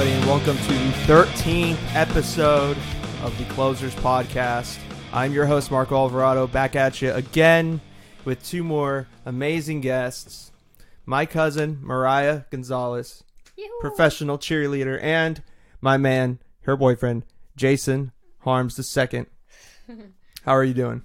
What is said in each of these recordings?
everybody, and welcome to the 13th episode of the Closers Podcast. I'm your host, Marco Alvarado, back at you again with two more amazing guests. My cousin, Mariah Gonzales, Yoo-hoo. Professional cheerleader, and my man, her boyfriend, Jason Harms II. How are you doing?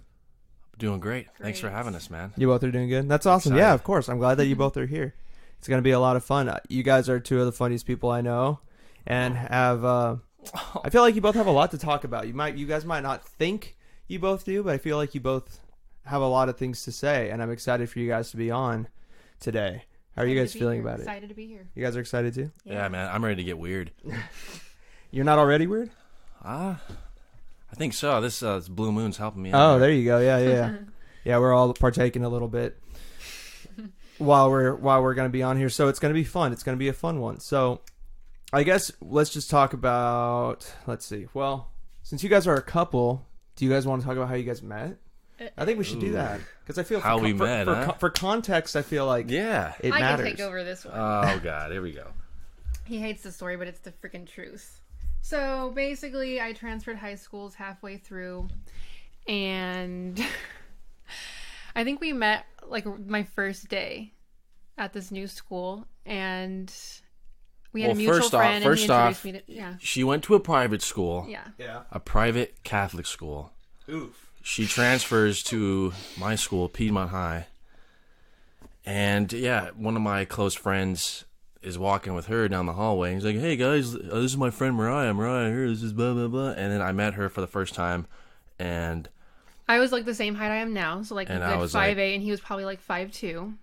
Doing great. Thanks for having us, man. You both are doing good? That's awesome. Excited. Yeah, of course. I'm glad that you both are here. It's going to be a lot of fun. You guys are two of the funniest people I know, and have I feel like you both have a lot to talk about. You guys might not think you both do, but I feel like you both have a lot of things to say, and I'm excited for you guys to be on today. How are you guys feeling about it? Excited to be here. You guys are excited too? Yeah, man. I'm ready to get weird. You're not already weird? I think so. This Blue Moon's helping me. Oh, there you go. Yeah. Yeah, we're all partaking a little bit while we're going to be on here. So it's going to be fun. It's going to be a fun one. So I guess let's just talk about, let's see. Well, since you guys are a couple, do you guys want to talk about how you guys met? I think we should do that. Because I feel How we met, for context, I feel like it I matters. can take over this one. Oh, God. Here we go. He hates the story, but it's the freaking truth. So basically, I transferred high schools halfway through, and I think we met like my first day at this new school, and we had a mutual friend. First off, me to, yeah. She went to a private school. Yeah. A private Catholic school. Oof. She transfers to my school, Piedmont High. And, yeah, one of my close friends is walking with her down the hallway. He's like, hey, guys, this is my friend Mariah. Mariah here. This is blah, blah, blah. And then I met her for the first time, and I was like the same height I am now, so like a And good I was 5'8", like- and he was probably like 5'2",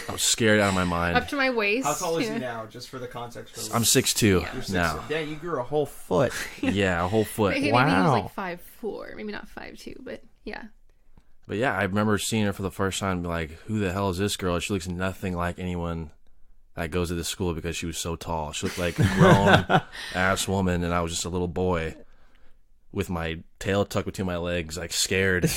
I was scared out of my mind. up to my waist. How tall is Yeah. he now, just for the context? I'm 6'2" You're now. Dang, you grew a whole foot. Yeah, a whole foot. Maybe he Wow. was like 5'4", maybe not 5'2", but yeah. But yeah, I remember seeing her for the first time and be like, who the hell is this girl? She looks nothing like anyone that goes to this school because she was so tall. She looked like a grown-ass woman, and I was just a little boy with my tail tucked between my legs, like scared.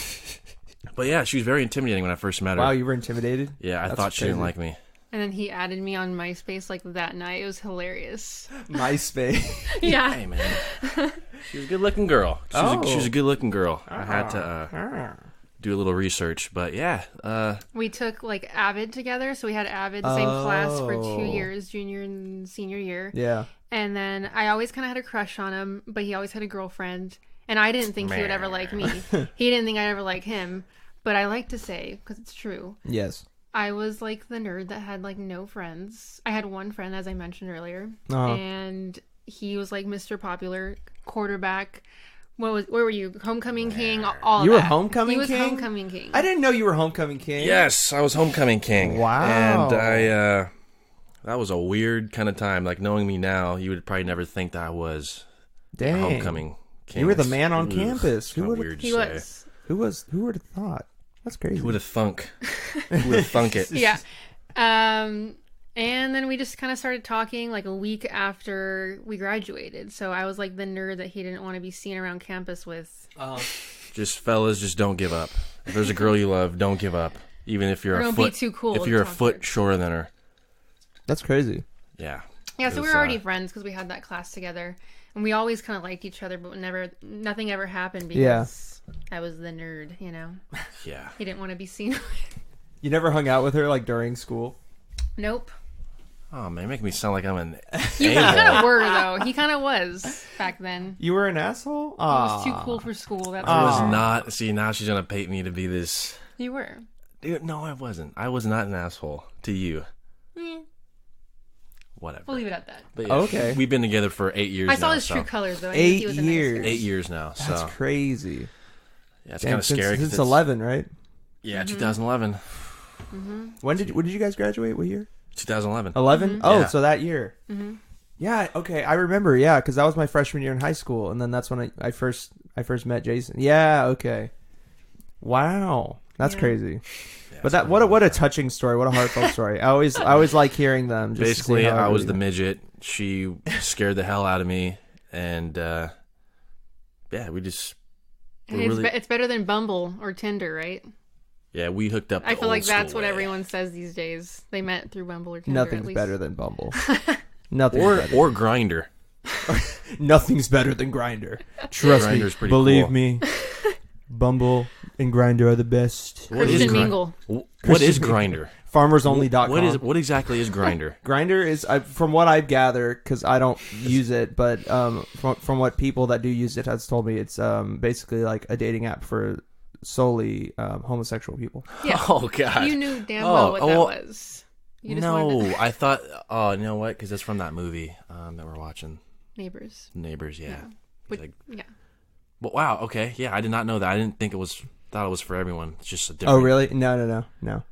But yeah, she was very intimidating when I first met her. Wow, you were intimidated? Yeah, I That's thought she didn't crazy. like me. And then he added me on MySpace like that night. It was hilarious. MySpace. Yeah. Hey, man. She was a good-looking girl. She was a good-looking girl. I had to do a little research, but yeah. We took like Avid together, so we had Avid the same class for 2 Oh. years, junior and senior year. Yeah. And then I always kind of had a crush on him, but he always had a girlfriend, and I didn't think he would ever like me. He didn't think I'd ever like him, but I like to say, because it's true, Yes. I was like the nerd that had like no friends. I had one friend, as I mentioned earlier, Uh-huh. and he was like Mr. Popular, quarterback. Where were you? Homecoming king, all of You were that. homecoming He was king? homecoming king. I didn't know you were homecoming king. Yes, I was homecoming king. Wow. And that was a weird kind of time. Like, knowing me now, you would probably never think that I was Dang. a homecoming king. You were the man on Ugh, campus. it's Who kinda would've- weird to He say. was. Who would have thought? That's crazy. Who would have thunk? Who would have thunk it? Yeah. And then we just kind of started talking like a week after we graduated. So I was like the nerd that he didn't want to be seen around campus with. Just fellas, just don't give up. If there's a girl you love, don't give up. Even if you're Don't be too cool If to you're a talk foot to. shorter than her. That's crazy. Yeah. Yeah, It so we was, were already friends because we had that class together. And we always kind of liked each other, but nothing ever happened because I was the nerd, you know? Yeah. He didn't want to be seen. You never hung out with her like during school? Nope. Oh man, make me sound like I'm an You a-hole. kind of were, though. He kind of was back then. You were an asshole? He was too cool for school. That's I was why. not. See, now she's gonna paint me to be this. You were. Dude, no, I wasn't. I was not an asshole to you. Eh, Whatever. we'll leave it at that. But yeah, Okay. We've been together for 8 years. I saw now, his so. true colors, though. I knew he was a nice 8 years. guy. 8 years now. So That's crazy. yeah, it's Damn, kind of scary. 'cause Since it's 11, right? Yeah, 2011. When did you guys graduate? What year? 2011. 11? Oh, Yeah. so that year. Yeah, okay. I remember, yeah, because that was my freshman year in high school, and then that's when I first met Jason. Yeah, okay. Wow. That's Yeah. crazy. Yeah, But it's that what a touching story. What a heartfelt story. I always like hearing them. Just to see basically, how I was the everybody- midget. She scared the hell out of me, and yeah, we just And were really it's better than Bumble or Tinder, right? yeah we hooked up. I the feel like old that's school what way. everyone says these days. They met through Bumble or Tinder. at Nothing's least. better than Bumble. Nothing's or better. or Grinder. Nothing's better than Grindr. Trust Grindr's me. pretty Believe cool. me. Bumble and Grindr are the best. What Christian is Mingle. What is Grindr? FarmersOnly.com. What exactly is Grindr? Grindr is, from what I've gathered, because I don't use it, but from what people that do use it has told me, it's basically like a dating app for solely homosexual people. Yeah. Oh God. You knew damn well what that was. You just wanted No, I thought. Oh, you know what? Because it's from that movie that we're watching. Neighbors. Neighbors, yeah. But, Like, yeah. well, wow. Okay, yeah. I did not know that. I didn't think it was. Thought it was for everyone. It's just a different. Oh, really? No.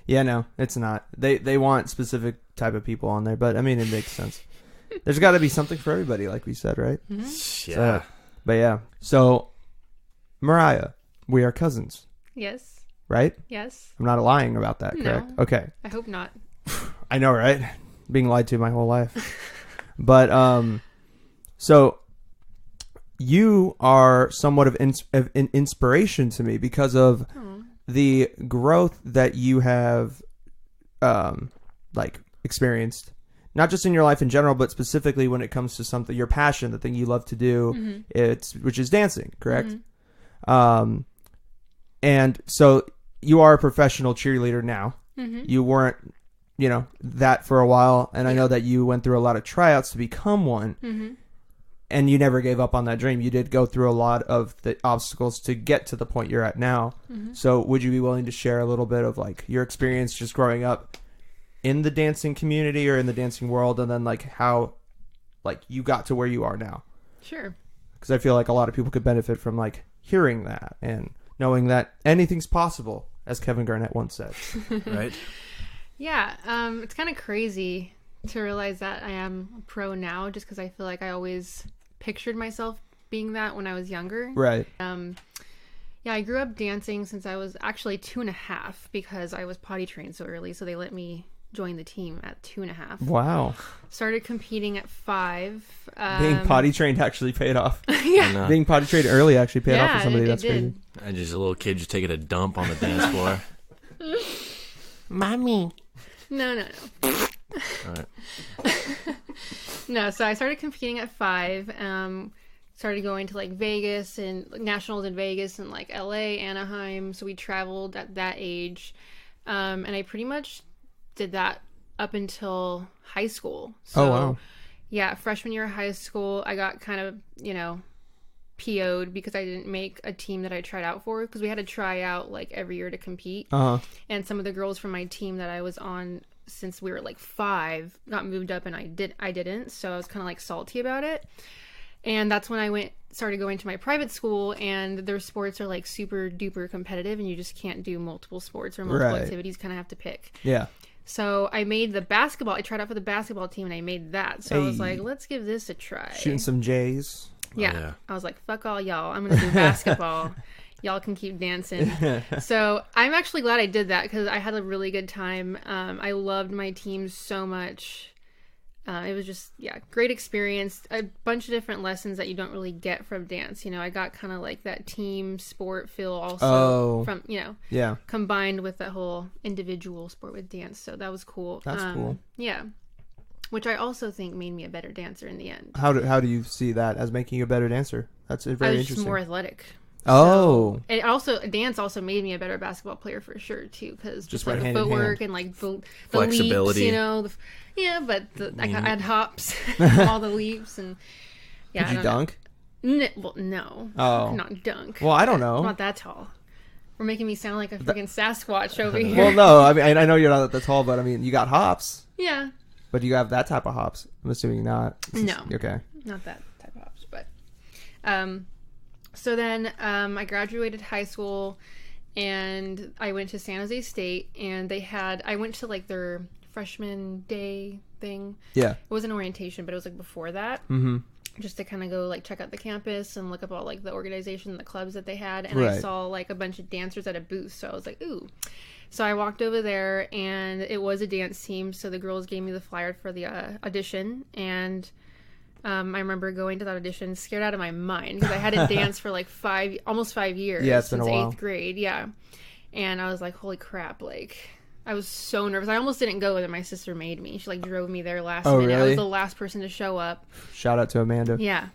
Yeah, no, it's not. They want specific type of people on there, but I mean, it makes sense. There's got to be something for everybody, like we said, right? Mm-hmm. Yeah. But yeah. So, Mariah, we are cousins, Yes. right? Yes. I'm not lying about that, correct? No. Okay. I hope not. I know, right? Being lied to my whole life. But so you are somewhat of an inspiration to me because of the growth that you have like experienced, not just in your life in general, but specifically when it comes to something, your passion, the thing you love to do, which is dancing, correct? And so you are a professional cheerleader now. You weren't, that for a while. And I know that you went through a lot of tryouts to become one. And you never gave up on that dream. You did go through a lot of the obstacles to get to the point you're at now. So would you be willing to share a little bit of like your experience just growing up in the dancing community or in the dancing world, and then like how like you got to where you are now? Sure. Because I feel like a lot of people could benefit from like hearing that and knowing that anything's possible, as Kevin Garnett once said. Right. Yeah. It's kind of crazy to realize that I am a pro now, just because I feel like I always pictured myself being that when I was younger. Right. Yeah, I grew up dancing since I was actually 2.5 because I was potty trained so early, so they let me join the team at 2.5. Wow. Started competing at 5. Being potty trained actually paid off. Yeah. And, Being potty trained early actually paid off for somebody. it That's did. crazy. and just a little kid just taking a dump on the dance floor. Mommy. No. All right. No, so I started competing at 5. Started going to like Vegas and nationals in Vegas and like LA, Anaheim. So we traveled at that age. And I pretty much did that up until high school. So, Oh, wow. Yeah, freshman year of high school, I got kind of, PO'd because I didn't make a team that I tried out for, because we had to try out like every year to compete. And some of the girls from my team that I was on since we were like 5 got moved up and I didn't. So I was kind of like salty about it. And that's when I started going to my private school, and their sports are like super duper competitive and you just can't do multiple sports or multiple Right. activities, kind of have to pick. Yeah. So I made the basketball. I tried out for the basketball team and I made that. So I was Hey. like, let's give this a try. Shooting some J's. Yeah. Oh, yeah. I was like, fuck all y'all. I'm going to do basketball. Y'all can keep dancing. So I'm actually glad I did that because I had a really good time. I loved my team so much. It was just, great experience. A bunch of different lessons that you don't really get from dance. I got kind of like that team sport feel also from, Yeah. combined with that whole individual sport with dance. So that was cool. That's cool. Yeah. Which I also think made me a better dancer in the end. How do you see that as making you a better dancer? That's very I was interesting. just more athletic. Oh. So, and also dance also made me a better basketball player for sure too, because just like went the hand in footwork hand. and like the Flexibility. leaps, but I had hops, all the leaps, and yeah. Did you dunk? Well, no. Oh. I could not dunk. Well, I don't know. I'm not that tall. We're making me sound like a freaking Sasquatch over here. Well, no. I mean, I know you're not that tall, but I mean, you got hops. Yeah. But you have that type of hops. I'm assuming not. No. Okay. Not that type of hops, but so then I graduated high school and I went to San Jose State, and I went to like their freshman day thing. Yeah. It wasn't orientation, but it was like before that. Mm-hmm. Just to kind of go like check out the campus and look up all like the organization, the clubs that they had, and I Right. saw like a bunch of dancers at a booth, so I was like, ooh. So I walked over there, and it was a dance team, so the girls gave me the flyer for the audition, and I remember going to that audition scared out of my mind because I had to dance for like almost 5 years. Yeah, it's been since a while. 8th grade. Yeah. And I was like, holy crap, like I was so nervous. I almost didn't go, and then my sister made me. She like drove me there last Oh, minute. I really? was the last person to show up. Shout out to Amanda. Yeah.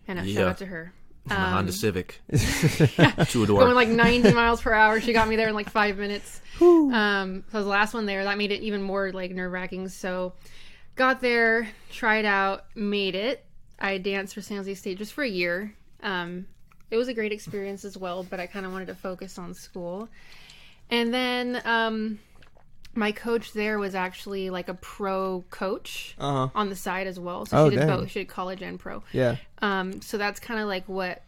And a Yeah. shout out to her. In the Honda Civic. To a door. Going like 90 miles per hour. She got me there in like 5 minutes. So I was the last one there. That made it even more like nerve-wracking. So got there, tried out, made it. I danced for San Jose State just for a year. It was a great experience as well, but I kind of wanted to focus on school. And then my coach there was actually like a pro coach on the side as well. So she did both. She did college and pro. Yeah. So that's kind of like what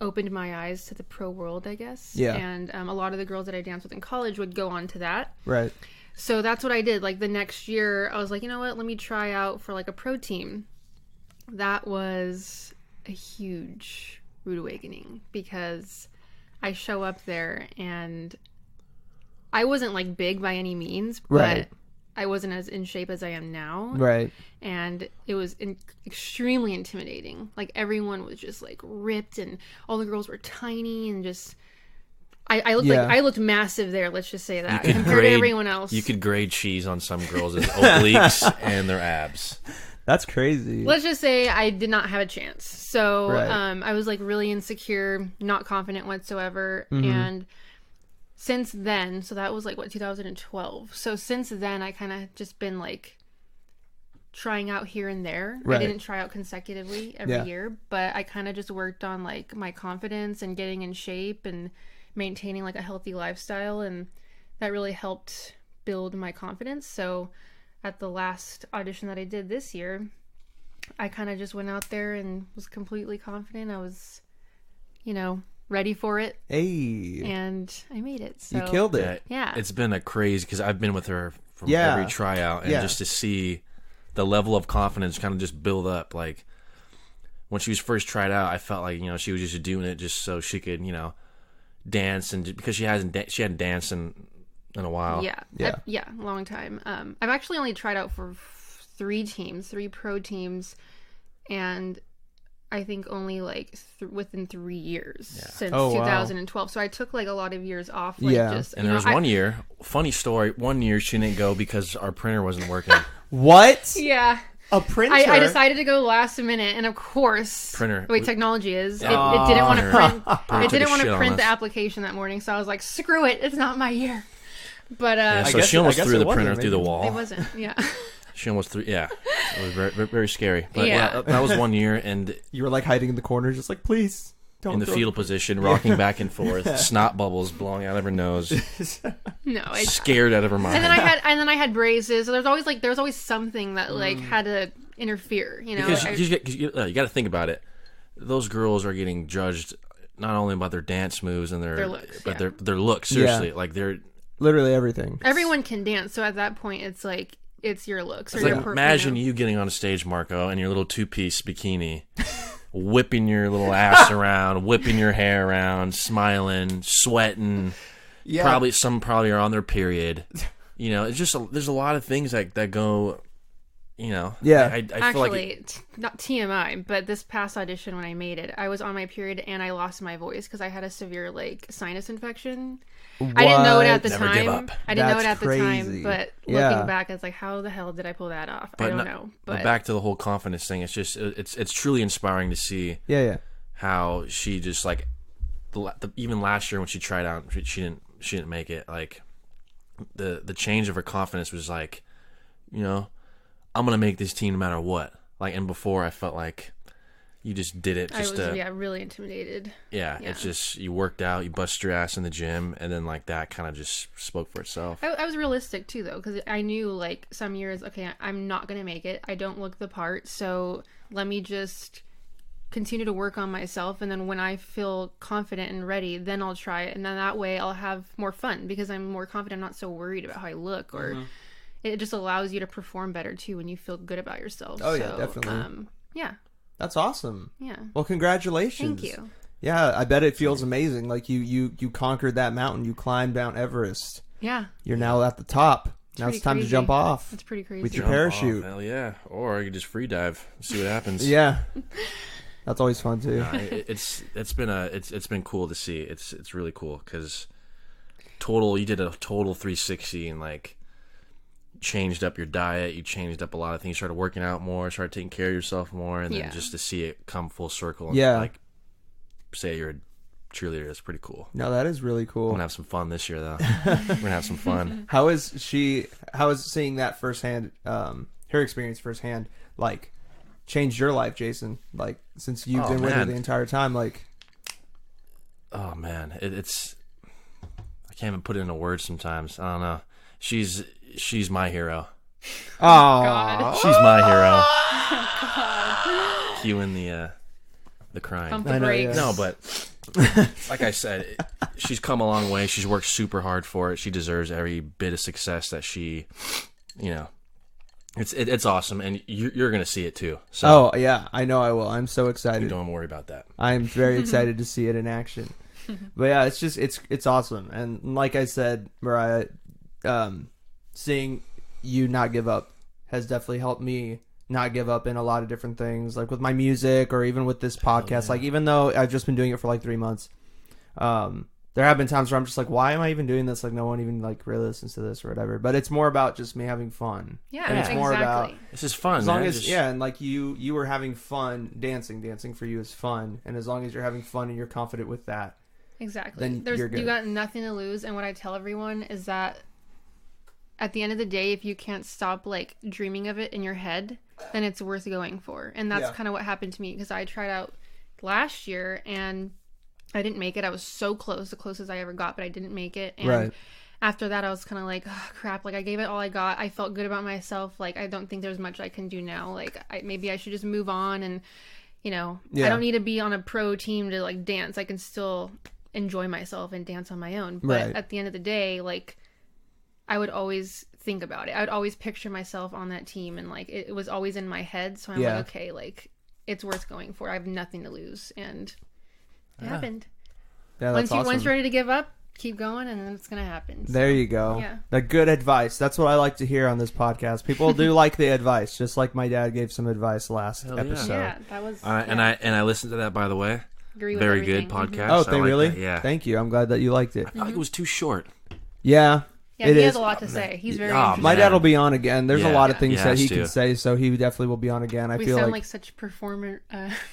opened my eyes to the pro world, I guess. Yeah. And a lot of the girls that I danced with in college would go on to that. Right. So that's what I did. Like the next year, I was like, you know what? Let me try out for like a pro team. That was a huge rude awakening because I show up there and I wasn't like big by any means, but Right. I wasn't as in shape as I am now. Right. And it was extremely intimidating. Like everyone was just like ripped and all the girls were tiny and just I looked like I looked massive there, let's just say that, compared to everyone else. You could grade cheese on some girls' obliques and their abs. That's crazy. Let's just say I did not have a chance. So Right. I was like really insecure, not confident whatsoever. Mm-hmm. And since then, so that was like 2012. So since then I kind of just been like trying out here and there. Right. I didn't try out consecutively every year, but I kind of just worked on like my confidence and getting in shape and maintaining like a healthy lifestyle, and that really helped build my confidence. So at the last audition that I did this year, I kind of just went out there and was completely confident. I was, ready for it, Hey. and I made it. So You killed it. Yeah. It's been a crazy, because I've been with her from Yeah. every tryout, and Yeah. just to see the level of confidence kind of just build up. Like when she was first tried out, I felt like she was just doing it just so she could dance, and because she hadn't danced in a while. Yeah, a long time. I've actually only tried out for 3 pro teams, and I think only like within 3 years since 2012. So I took like a lot of years off. Like, And there was one year, funny story, one year she didn't go because our printer wasn't working. What? Yeah. A printer? I decided to go last minute, and of course, Printer. the way technology is, it Oh, didn't want to print. Printer It didn't took a want shit to on print us. the application that morning, so I was like, "Screw it! It's not my year." But So guess she almost I guess threw it the wasn't, printer through the maybe. wall. it wasn't. Yeah. She almost threw. Yeah, it was very, very, very scary. But Yeah. that was one year, and You were like hiding in the corner, just like, please don't. in the throw- fetal position, rocking back and forth, snot bubbles blowing out of her nose, No, scared out of her mind. and then I had braces. So there was always something that like had to interfere. Because you got to think about it. Those girls are getting judged not only by their dance moves and Their looks, but yeah. their looks. Seriously, like they're Literally everything. everyone can dance. So at that point, it's like it's your looks. Or it's your like per- imagine you getting on a stage, Marco, in your little 2-piece bikini, whipping your little ass around, whipping your hair around, smiling, sweating. Yeah. Some are on their period. It's just there's a lot of things that go. Yeah. I feel Actually, like not TMI, but this past audition when I made it, I was on my period and I lost my voice because I had a severe like sinus infection. I didn't know it at the Never time. give up. I didn't know it That's at the time, crazy. but Yeah. looking back, it's like, how the hell did I pull that off? I don't know. But back to the whole confidence thing. It's just it's truly inspiring to see Yeah. how she just like even last year when she tried out, she didn't make it. Like the change of her confidence was like, I'm gonna make this team no matter what. Like, and before I felt like you just did it I just was really intimidated. yeah. Yeah. It's just you worked out, you busted your ass in the gym, and then like that kind of just spoke for itself. I was realistic too, though, because I knew like some years, okay, I'm not gonna make it. I don't look the part, so let me just continue to work on myself, and then when I feel confident and ready, then I'll try it, and then that way I'll have more fun because I'm more confident. I'm not so worried about how I look, or it just allows you to perform better too when you feel good about yourself. Oh, yeah, definitely. Yeah. That's awesome. Yeah. Well, congratulations. Thank you. Yeah, I bet it feels amazing. Like you conquered that mountain. You climbed Mount Everest. Yeah. You're now at the top. Now pretty it's time to crazy. jump off. That's pretty crazy. With your Jump parachute. off, hell yeah. Or you just free dive, see what happens. Yeah. That's always fun too. It's been cool to see. It's really cool because you did a total 360 and like changed up your diet. You changed up a lot of things. You started working out more, started taking care of yourself more, and then just to see it come full circle and like say you're a cheerleader, that's pretty cool. No, that is really cool. I'm gonna have some fun this year though. We're gonna have some fun. How is seeing that firsthand, her experience firsthand, like changed your life, Jason? Like since you've been with her the entire time, like. Oh man, it's I can't even put it into words sometimes. I don't know. She's my hero. Oh, God. She's my hero. God. Cueing the crying. Pump the brakes. No, but like I said, she's come a long way. She's worked super hard for it. She deserves every bit of success that she, it's awesome, and you're gonna see it too. So, oh yeah, I know I will. I'm so excited. Don't worry about that. I'm very excited to see it in action. But yeah, it's just it's awesome, and like I said, Mariah, seeing you not give up has definitely helped me not give up in a lot of different things, like with my music or even with this podcast. Yeah. Like even though I've just been doing it for like 3 months, there have been times where I'm just like, why am I even doing this? Like no one even like really listens to this or whatever. But it's more about just me having fun. Yeah, and it's more about this is fun. As long as and like you were having fun dancing for you is fun, and as long as you're having fun and you're confident with that, exactly. Then you're good. You got nothing to lose, and what I tell everyone is that at the end of the day, if you can't stop like dreaming of it in your head, then it's worth going for. And that's kind of what happened to me, because I tried out last year and I didn't make it. I was so close, the closest I ever got, but I didn't make it. And after that, I was kind of like, oh, crap, like I gave it all I got. I felt good about myself. Like, I don't think there's much I can do now. Like, maybe I should just move on, and I don't need to be on a pro team to like dance. I can still enjoy myself and dance on my own. But at the end of the day, like, I would always think about it. I would always picture myself on that team, and like it was always in my head. So I'm like, okay, like it's worth going for. I have nothing to lose, and it happened. Yeah, that's awesome. Once you're ready to give up, keep going, and then it's gonna happen. So, there you go. Yeah, that good advice. That's what I like to hear on this podcast. People do like the advice, just like my dad gave some advice last episode. Yeah, that was. And I listened to that, by the way. Agree with Very everything. good podcast. Oh, they really? That. Yeah. Thank you. I'm glad that you liked it. I felt like it was too short. Yeah. Yeah, he has a lot to say. He's very interesting. My dad will be on again. There's a lot of things that he to. can say, so he definitely will be on again. I we feel sound like such performing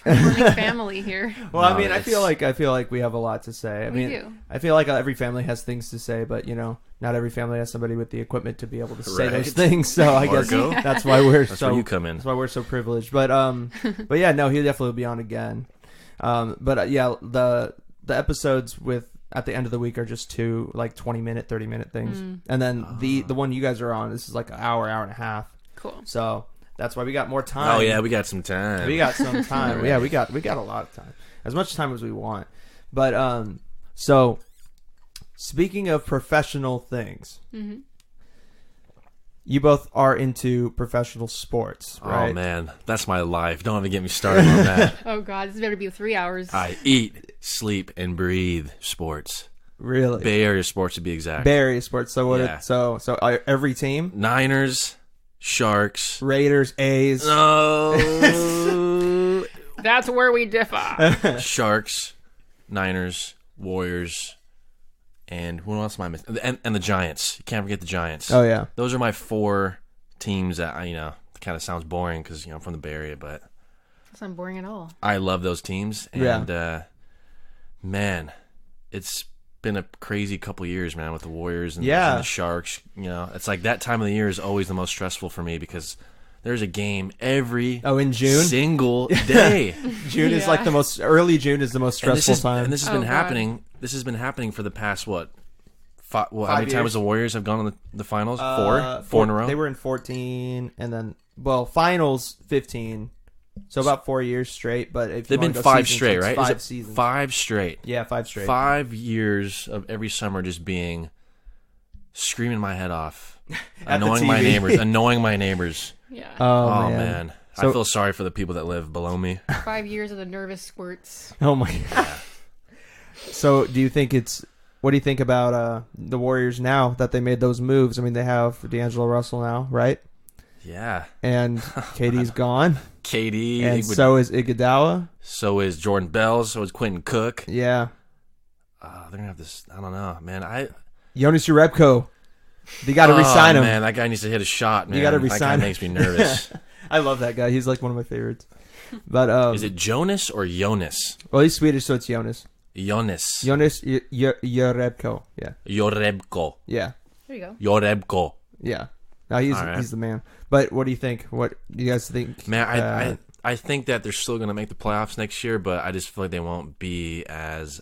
family here. Well, I mean, I feel like we have a lot to say. We do. I feel like every family has things to say, but not every family has somebody with the equipment to be able to say those things. So I guess that's why where you come in. That's why we're so privileged. But yeah, no, he'll definitely be on again. Yeah, the episodes at the end of the week are just 2 like 20-minute, 30-minute things, and then the one you guys are on, this is like an hour and a half. Cool. So that's why we got more time. Oh yeah, we got some time. We got some time. Yeah, we got a lot of time, as much time as we want. But so speaking of professional things, you both are into professional sports, right? Oh man, that's my life. Don't even get me started on that. Oh god, this better be 3 hours. I eat, sleep, and breathe sports. Really? Bay Area sports to be exact. Bay Area sports. So what? So every team? Niners, Sharks, Raiders, A's. No. That's where we differ. Sharks, Niners, Warriors. And what else am I missing? And the Giants. You can't forget the Giants. Oh, yeah. Those are my 4 teams that, kind of sounds boring because, I'm from the Bay Area, but... It's not boring at all. I love those teams. And, man, it's been a crazy couple years, man, with the Warriors and the Sharks. It's like that time of the year is always the most stressful for me because there's a game every in June? Single day. June is like early June is the most stressful time. And this has been happening. This has been happening for the past, how many times the Warriors have gone on the finals? 4? 4 in a row? They were in 14, and then, finals 15. So about 4 years straight. But if they've been 5 straight, right? 5 seasons. 5 straight. Yeah, 5 straight. 5 years of every summer just being screaming my head off, annoying my neighbors. Yeah. Oh man. So, I feel sorry for the people that live below me. 5 years of the nervous squirts. Oh my god. So, what do you think about the Warriors now that they made those moves? I mean, they have D'Angelo Russell now, right? Yeah. And KD's gone. KD. And so is Iguodala. So is Jordan Bell. So is Quentin Cook. Yeah. They're going to have this. I don't know, man. Jonas Jerebko. You got to resign him. Man, that guy needs to hit a shot, man. You got to That resign guy him. makes me nervous. I love that guy. He's like one of my favorites. But Is it Jonas or Jonas? well, he's Swedish, so it's Jonas. Jonas. Jerebko. Yeah. Jorebko. Yeah. There you go. Jorebko. Yeah. No, he's All right. he's the man. But what do you think? What do you guys think? Man, I think that they're still going to make the playoffs next year, but I just feel like they won't be as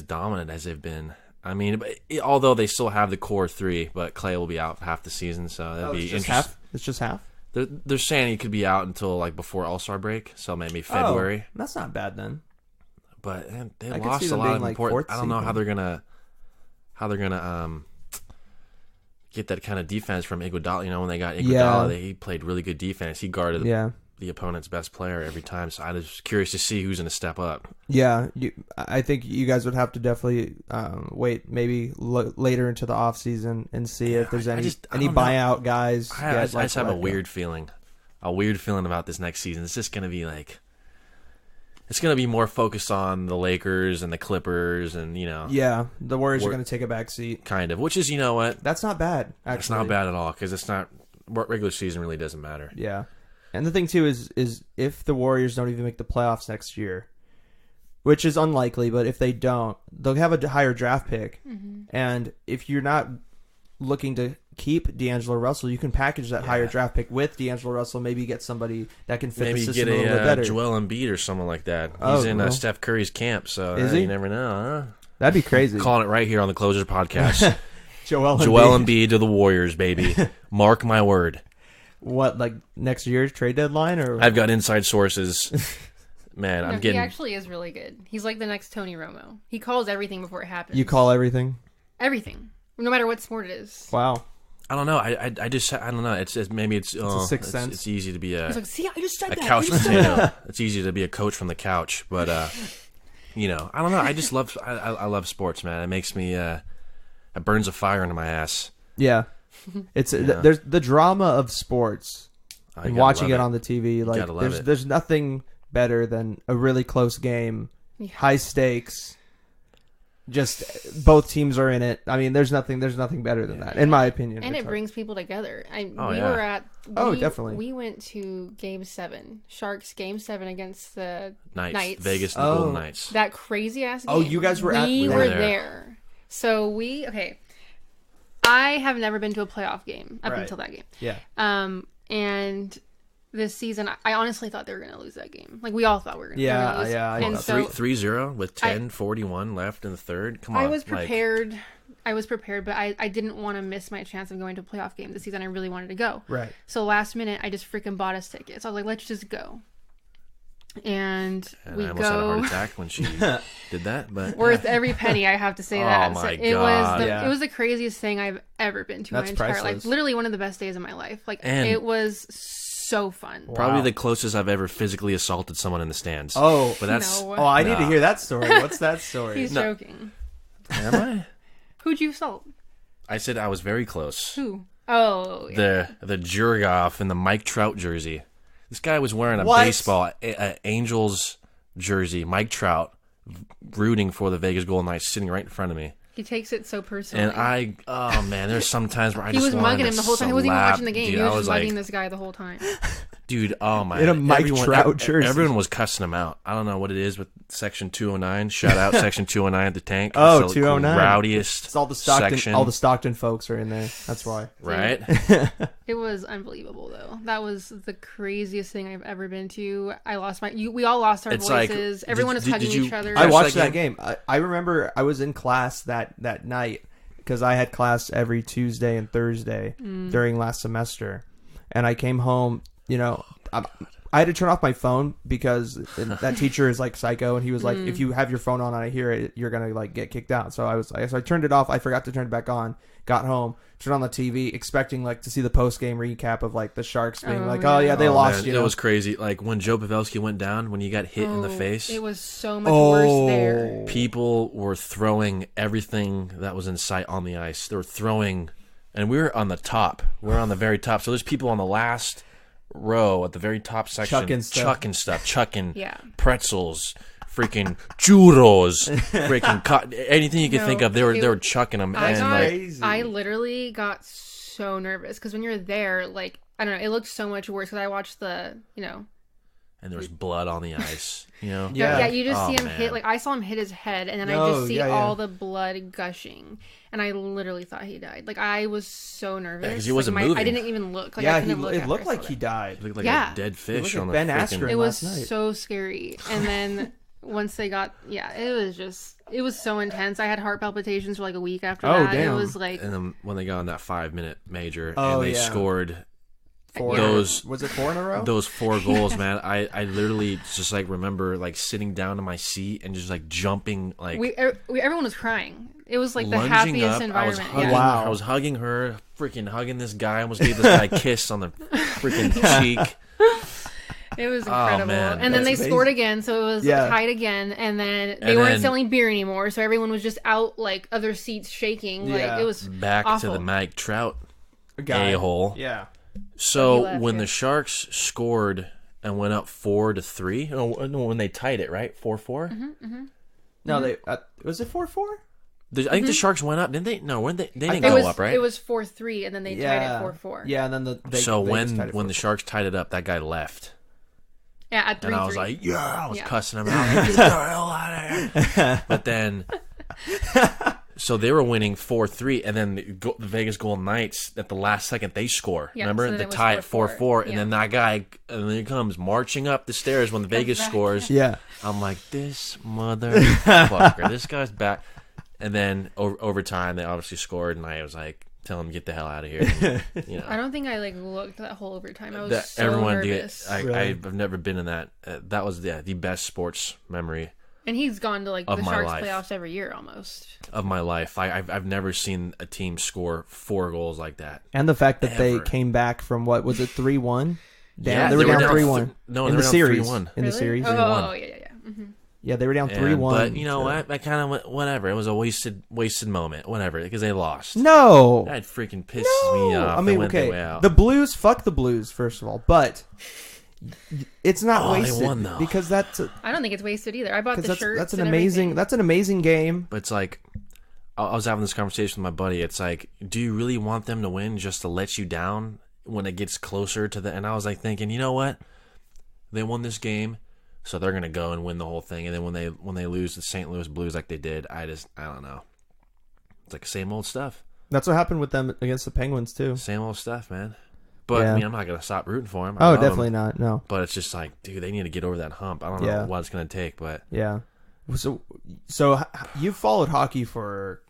dominant as they've been. I mean, although they still have the core three, but Clay will be out for half the season, so that'd be interesting. Half? It's just half. They're saying he could be out until like before All-Star break, so maybe February. Oh, that's not bad then. But they I could lost see a them lot being, of like, important. fourth I don't know seed how they're gonna get that kind of defense from Iguodala. You know, when they got Iguodala, he played really good defense. He guarded the opponent's best player every time. So I was curious to see who's going to step up. Yeah, I think you guys would have to definitely wait maybe later into the off season and see if there's any buyout guys. I just have a weird feeling about this next season. It's just going to be like, it's going to be more focused on the Lakers and the Clippers and, you know. Yeah, the Warriors are going to take a back seat. Kind of, which is, you know what? That's not bad, actually. It's not bad at all because it's not, regular season really doesn't matter. Yeah. And the thing, too, is if the Warriors don't even make the playoffs next year, which is unlikely, but if they don't, they'll have a higher draft pick. Mm-hmm. And if you're not looking to keep D'Angelo Russell, you can package that higher draft pick with D'Angelo Russell, maybe get somebody that can fit the system a little bit better. Joel Embiid or someone like that. He's in Steph Curry's camp, so you never know, huh? That'd be crazy. Calling it right here on the Closers podcast. Joel Embiid to the Warriors, baby. Mark my word. What, like next year's trade deadline? Or I've got inside sources. Man, I'm getting... He actually is really good. He's like the next Tony Romo. He calls everything before it happens. You call everything? Everything. No matter what sport it is. Wow. I don't know. I don't know. It's maybe it's a sixth sense. It's easy to be a... He's like, see, I just said that. Couch potato. It's easy to be a coach from the couch, but you know, I don't know. I just love I love sports, man. It makes me it burns a fire into my ass. Yeah. It's there's the drama of sports and watching it on the TV. Like there's nothing better than a really close game, high stakes. Just both teams are in it. I mean, there's nothing better than that, in my opinion. And it brings people together. Definitely. We went to Game 7, Sharks Game 7 against the Knights. Vegas and the Golden Knights. That crazy ass game. Oh, you guys were we were there. So I have never been to a playoff game up until that game. Yeah. And this season, I honestly thought they were going to lose that game. Like, we all thought we were going to lose. Yeah. And so 3-0 with 10:41 left in the third. Come on. I was prepared. But I didn't want to miss my chance of going to a playoff game this season. I really wanted to go. Right. So last minute, I just freaking bought us tickets. I was like, let's just go. And we I almost had a heart attack when she did that. But worth every penny, I have to say that. Oh my God. God. It was the craziest thing I've ever been to That's my entire priceless. life. Literally one of the best days of my life. It was so fun. Probably the closest I've ever physically assaulted someone in the stands. Oh, but that's I need to hear that story. What's that story? He's joking. Am I? Who'd you assault? I said I was very close. Who? Oh, yeah. The Jurgoff in the Mike Trout jersey. This guy was wearing a Angels jersey, Mike Trout, rooting for the Vegas Golden Knights, sitting right in front of me. He takes it so personally. And there's some times where I he just was mugging him the whole time. He wasn't even watching the game. Dude, he was just mugging this guy the whole time. Dude, oh my! In a Mike Trout jersey. Everyone was cussing him out. I don't know what it is with Section 209. Shout out Section 209 at the tank. Oh, it's 209. Rowdiest. It's all the Stockton. section. All the Stockton folks are in there. That's why. Right. It was unbelievable, though. That was the craziest thing I've ever been to. We all lost our voices. Everyone was hugging each other. I watched that game. I remember I was in class that night because I had class every Tuesday and Thursday during last semester, and I came home. You know, I had to turn off my phone because that teacher is like psycho, and he was like, if you have your phone on and I hear it, you're gonna like get kicked out. So I turned it off. I forgot to turn it back on. Got home, turned on the TV, expecting like to see the post game recap of like the Sharks being they lost. Man, it was crazy. Like when Joe Pavelski went down, when he got hit in the face, it was so much worse there. People were throwing everything that was in sight on the ice. They were throwing, and we were on the top. We're on the very top. So there's people on the last row at the very top section chucking stuff, chucking pretzels, freaking churros, freaking anything you could think of. They were chucking them. I literally got so nervous because when you're there, like, I don't know, it looked so much worse because I watched the, and there was blood on the ice, Yeah, you just see him man. hit, like, I saw him hit his head, and then I just see all the blood gushing, and I literally thought he died. Like, I was so nervous. Because he wasn't moving. I didn't even look. Like, it looked like he died. It looked like a dead fish on the Ben freaking... Askren. It was last night. so scary. And then once they got, it was so intense. I had heart palpitations for like a week after that. Damn. It was like... And then when they got on that 5-minute major, Oh, and they yeah. scored... Was it 4 in a row? Those 4 goals, man. I literally just like remember like sitting down in my seat and just like jumping like everyone was crying. It was like the lunging happiest up. environment. I was hugging her, freaking hugging this guy. I almost gave this guy a kiss on the freaking cheek. It was incredible. Man. And then they amazing. scored again, so it was tied again. And then they weren't selling beer anymore, so everyone was just out like other seats shaking. Yeah. Like, it was Back awful. to the Mike Trout Guy. a-hole. Yeah. So left, when yeah. the Sharks scored and went up 4-3, no, when they tied it, right? 4-4? No, they was it 4-4? I think the Sharks went up, didn't they? No, they didn't It go was up, right? It was 4-3, and then they tied it 4-4. Yeah, and then So they just tied it when the 4-4. Sharks tied it up, that guy left. Yeah, at 3-3. And I was like, I was Yeah. cussing him out. Like, get the hell out of here. But then, so they were winning 4-3, and then the Vegas Golden Knights, at the last second, they score. Yeah, Remember? so then The it was tie at 4-4, 4-4, and yeah. then that guy, and then he comes marching up the stairs when the Vegas back. scores. Yeah. I'm like, this motherfucker, this guy's back. And then overtime, they obviously scored, and I was like, tell him to get the hell out of here. And, I don't think I like looked that whole overtime. I was so everyone nervous. did. Really? I've never been in that. That was the best sports memory And he's gone to like of the my Sharks life. playoffs every year almost. of my life. I've never seen a team score 4 goals like that. And the fact that they Ever. came back from what was it 3-1? Yeah, they were down 3-1. No, in they the were down series. 3-1. In the Really? series. Oh, 3-1. yeah. Mm-hmm. Yeah, they were down And- 3-1. But you know so- what? I kind of went whatever. It was a wasted moment. Whatever, because they lost. No. That freaking pisses me off. I They mean, went their okay, way out. the Blues, fuck the Blues, first of all, but it's not They wasted won, though. because that's I don't think it's wasted either. I bought the shirts. that's an and amazing everything. game. But it's like, I was having this conversation with my buddy. It's like, do you really want them to win just to let you down when it gets closer to the? And I was like thinking, you know what? They won this game, so they're gonna go and win the whole thing. And then when they lose the St. Louis Blues like they did, I don't know. It's like the same old stuff. That's what happened with them against the Penguins too. Same old stuff, man. But Yeah. I mean, I'm not gonna stop rooting for them. Oh, definitely not. No. But it's just like, dude, they need to get over that hump. I don't know Yeah. what it's gonna take, but Yeah. So you've followed hockey for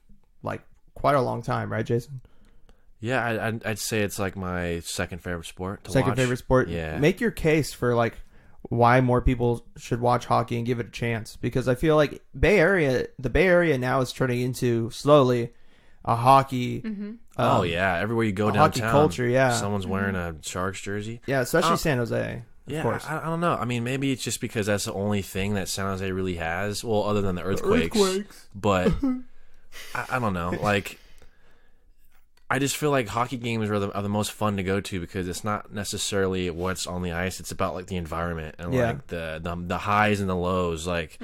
like quite a long time, right, Jason? yeah, I'd say it's like my second favorite sport. To Second watch. favorite sport. Yeah. Make your case for like why more people should watch hockey and give it a chance, because I feel like the Bay Area now is turning into slowly a hockey. Oh yeah, everywhere you go a downtown, hockey culture, yeah. someone's wearing a Sharks jersey. Yeah, especially San Jose. Of Yeah, course. I don't know. I mean, maybe it's just because that's the only thing that San Jose really has. Well, other than the earthquakes. But I don't know. Like, I just feel like hockey games are the most fun to go to because it's not necessarily what's on the ice. It's about like the environment and Yeah. like the highs and the lows. Like,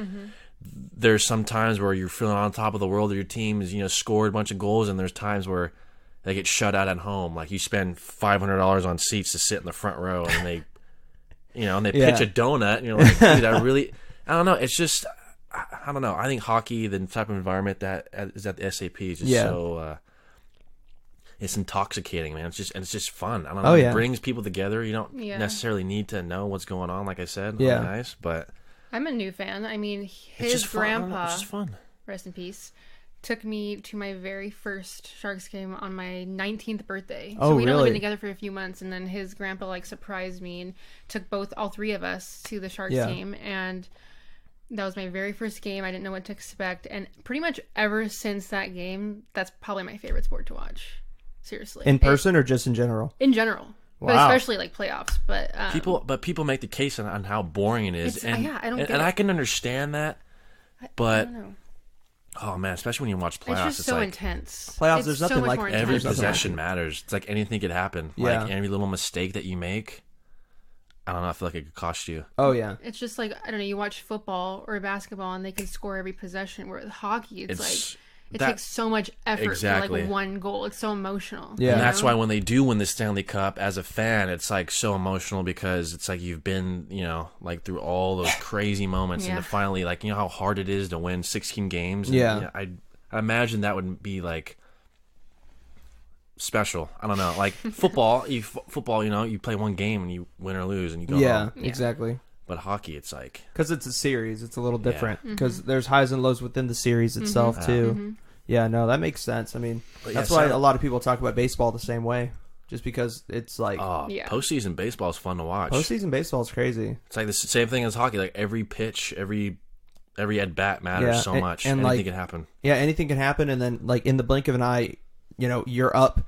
there's some times where you're feeling on top of the world. Your team's scored a bunch of goals, and there's times where they get shut out at home. Like you spend $500 on seats to sit in the front row, and they. And they pitch a donut, and you're like, dude, I don't know. It's just, I don't know. I think hockey, the type of environment that is at the SAP is just so, it's intoxicating, man. It's just fun. I don't know. Oh, It yeah. brings people together. You don't Yeah. necessarily need to know what's going on, like I said, Yeah. on the ice, but I'm a new fan. I mean, it's his just fun. I don't know, grandpa, It's just fun. rest in peace, took me to my very first Sharks game on my 19th birthday. Oh, So we'd only really? been together for a few months, and then his grandpa like surprised me and took all three of us to the Sharks Yeah. game, and that was my very first game. I didn't know what to expect, and pretty much ever since that game, that's probably my favorite sport to watch. Seriously, In person or just in general? in general, but Wow. especially like playoffs. But People make the case on how boring it is, It's- yeah, I don't get and it. I can understand that, I but don't know. oh man, especially when you watch playoffs, It's just so like intense. Playoffs, It's there's so nothing much like more every intense. possession matters. It's like anything could happen. Yeah. Like every little mistake that you make. I don't know. I feel like it could cost you. Oh yeah. It's just like, I don't know, you watch football or basketball and they can score every possession, where with hockey, it's like, it takes so much effort for like one goal. It's so emotional. Yeah. And that's why when they do win the Stanley Cup, as a fan, it's like so emotional because it's like you've been, like through all those crazy moments and to finally, like, how hard it is to win 16 games. And, yeah. I imagine that would be like special. I don't know. Like football, you play one game and you win or lose and you go home. Yeah, exactly. But hockey, it's like... Because it's a series. It's a little different. Because there's highs and lows within the series itself, too. Yeah, no, that makes sense. I mean, that's why a lot of people talk about baseball the same way. Just because it's like... postseason baseball is fun to watch. Postseason baseball is crazy. It's like the same thing as hockey. Like every pitch, every at-bat matters so much. And anything can happen. Yeah, anything can happen. And then, like, in the blink of an eye, you're up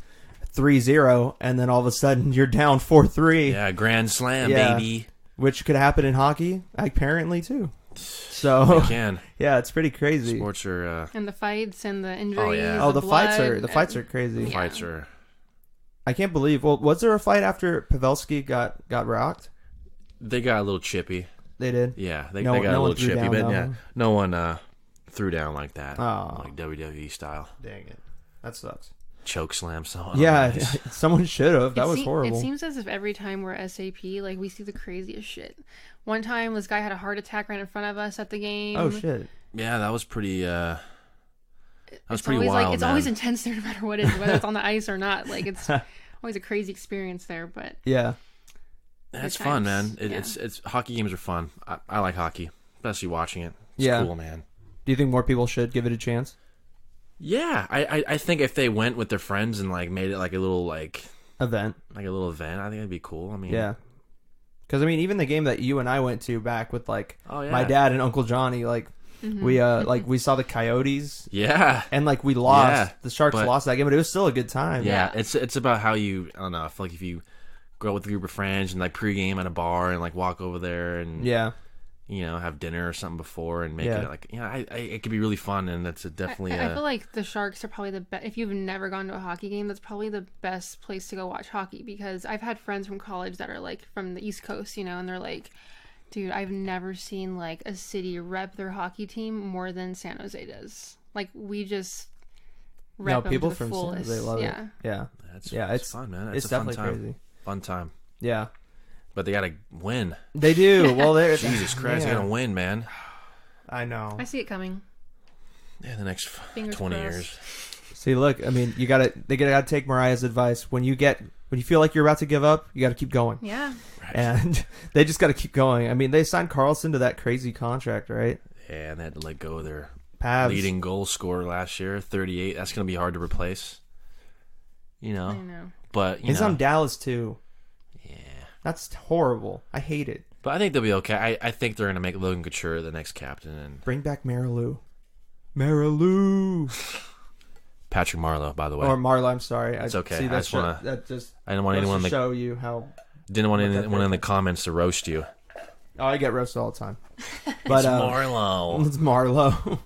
3-0, and then all of a sudden you're down 4-3. Yeah, grand slam, baby. Which could happen in hockey, apparently, too. So it can. Yeah, it's pretty crazy. Sports are and the fights and the injuries. Oh yeah. The fights are crazy. The fights are. I can't believe. Well, was there a fight after Pavelski got rocked? They got a little chippy. They did. Yeah, they got a little chippy, down, but yeah, no one threw down like that, like WWE style. Dang it, that sucks. Choke slam someone. Yeah, someone should have. That was horrible. It seems as if every time we're SAP, like, we see the craziest shit. One time, this guy had a heart attack right in front of us at the game. Oh shit. Yeah, that was pretty. That was pretty wild. Like, it's always intense there, no matter what it is, whether it's on the ice or not. Like, it's always a crazy experience there. But yeah, it's fun, man. It's hockey games are fun. I like hockey, especially watching it. It's cool, man. Do you think more people should give it a chance? Yeah, I think if they went with their friends and like made it like a little event, I think it'd be cool. I mean, yeah, because I mean, even the game that you and I went to back with like my dad and Uncle Johnny, like we saw the Coyotes, and like we lost. The Sharks lost that game, but it was still a good time. Yeah, it's about how you. I don't know. I feel like if you go out with a group of friends and like pregame at a bar and like walk over there and have dinner or something before and make it like it could be really fun, and that's definitely. I feel like the Sharks are probably the best. If you've never gone to a hockey game, that's probably the best place to go watch hockey, because I've had friends from college that are like from the East Coast, and they're like, dude, I've never seen like a city rep their hockey team more than San Jose does. Like, we just rep them people to the from fullest. They love it. Yeah, it's fun, man. It's definitely crazy. Fun time. Yeah. But they gotta win. They do. Well, they're Jesus Christ, they gotta win, man. I know. I see it coming. Yeah, the next Fingers 20 crossed. years. See, look, I mean, they gotta take Mariah's advice. When you feel like you're about to give up, you gotta keep going. Yeah. Right. And they just gotta keep going. I mean, they signed Carlson to that crazy contract, right? Yeah, and they had to let go of their Pavs. leading goal scorer last year, 38. That's gonna be hard to replace. I know. But he's on Dallas too. Yeah. That's horrible. I hate it. But I think they'll be okay. I think they're going to make Logan Couture the next captain. And bring back Marilou. Patrick Marleau, by the way. Or Marleau, I'm sorry. It's okay. See, I didn't want anyone to show you how... Didn't want anyone in the comments to roast you. Oh, I get roasted all the time. But, it's Marleau. It's Marleau.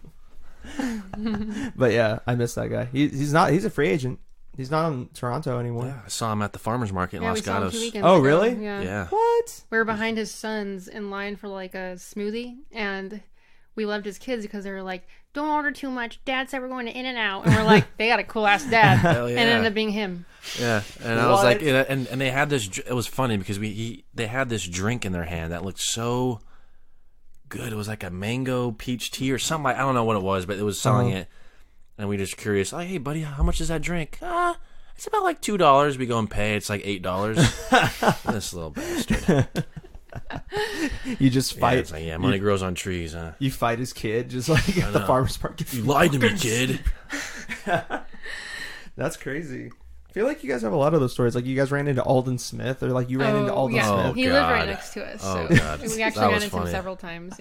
But yeah, I miss that guy. He's a free agent. He's not in Toronto anymore. Yeah, I saw him at the farmer's market in Los Gatos. Oh, really? Yeah. What? We were behind his sons in line for like a smoothie, and we loved his kids because they were like, "Don't order too much. Dad said we're going to In-N-Out," and we're like, "They got a cool ass dad," Hell yeah. and it ended up being him. Yeah, and I was like, and they had this. It was funny because they had this drink in their hand that looked so good. It was like a mango peach tea or something. I don't know what it was, but it was selling it. And we just curious, like, hey, buddy, how much is that drink? It's about like $2. We go and pay. It's like $8. This little bastard. You just fight. Yeah, it's like, money grows on trees, huh? You fight his kid just like at the farmer's market. You lied to me, kid. That's crazy. I feel like you guys have a lot of those stories. Like, you guys ran into Alden Smith, or like you ran into Alden Smith. Oh, he lived right next to us. Oh, so God. we actually ran into him several times,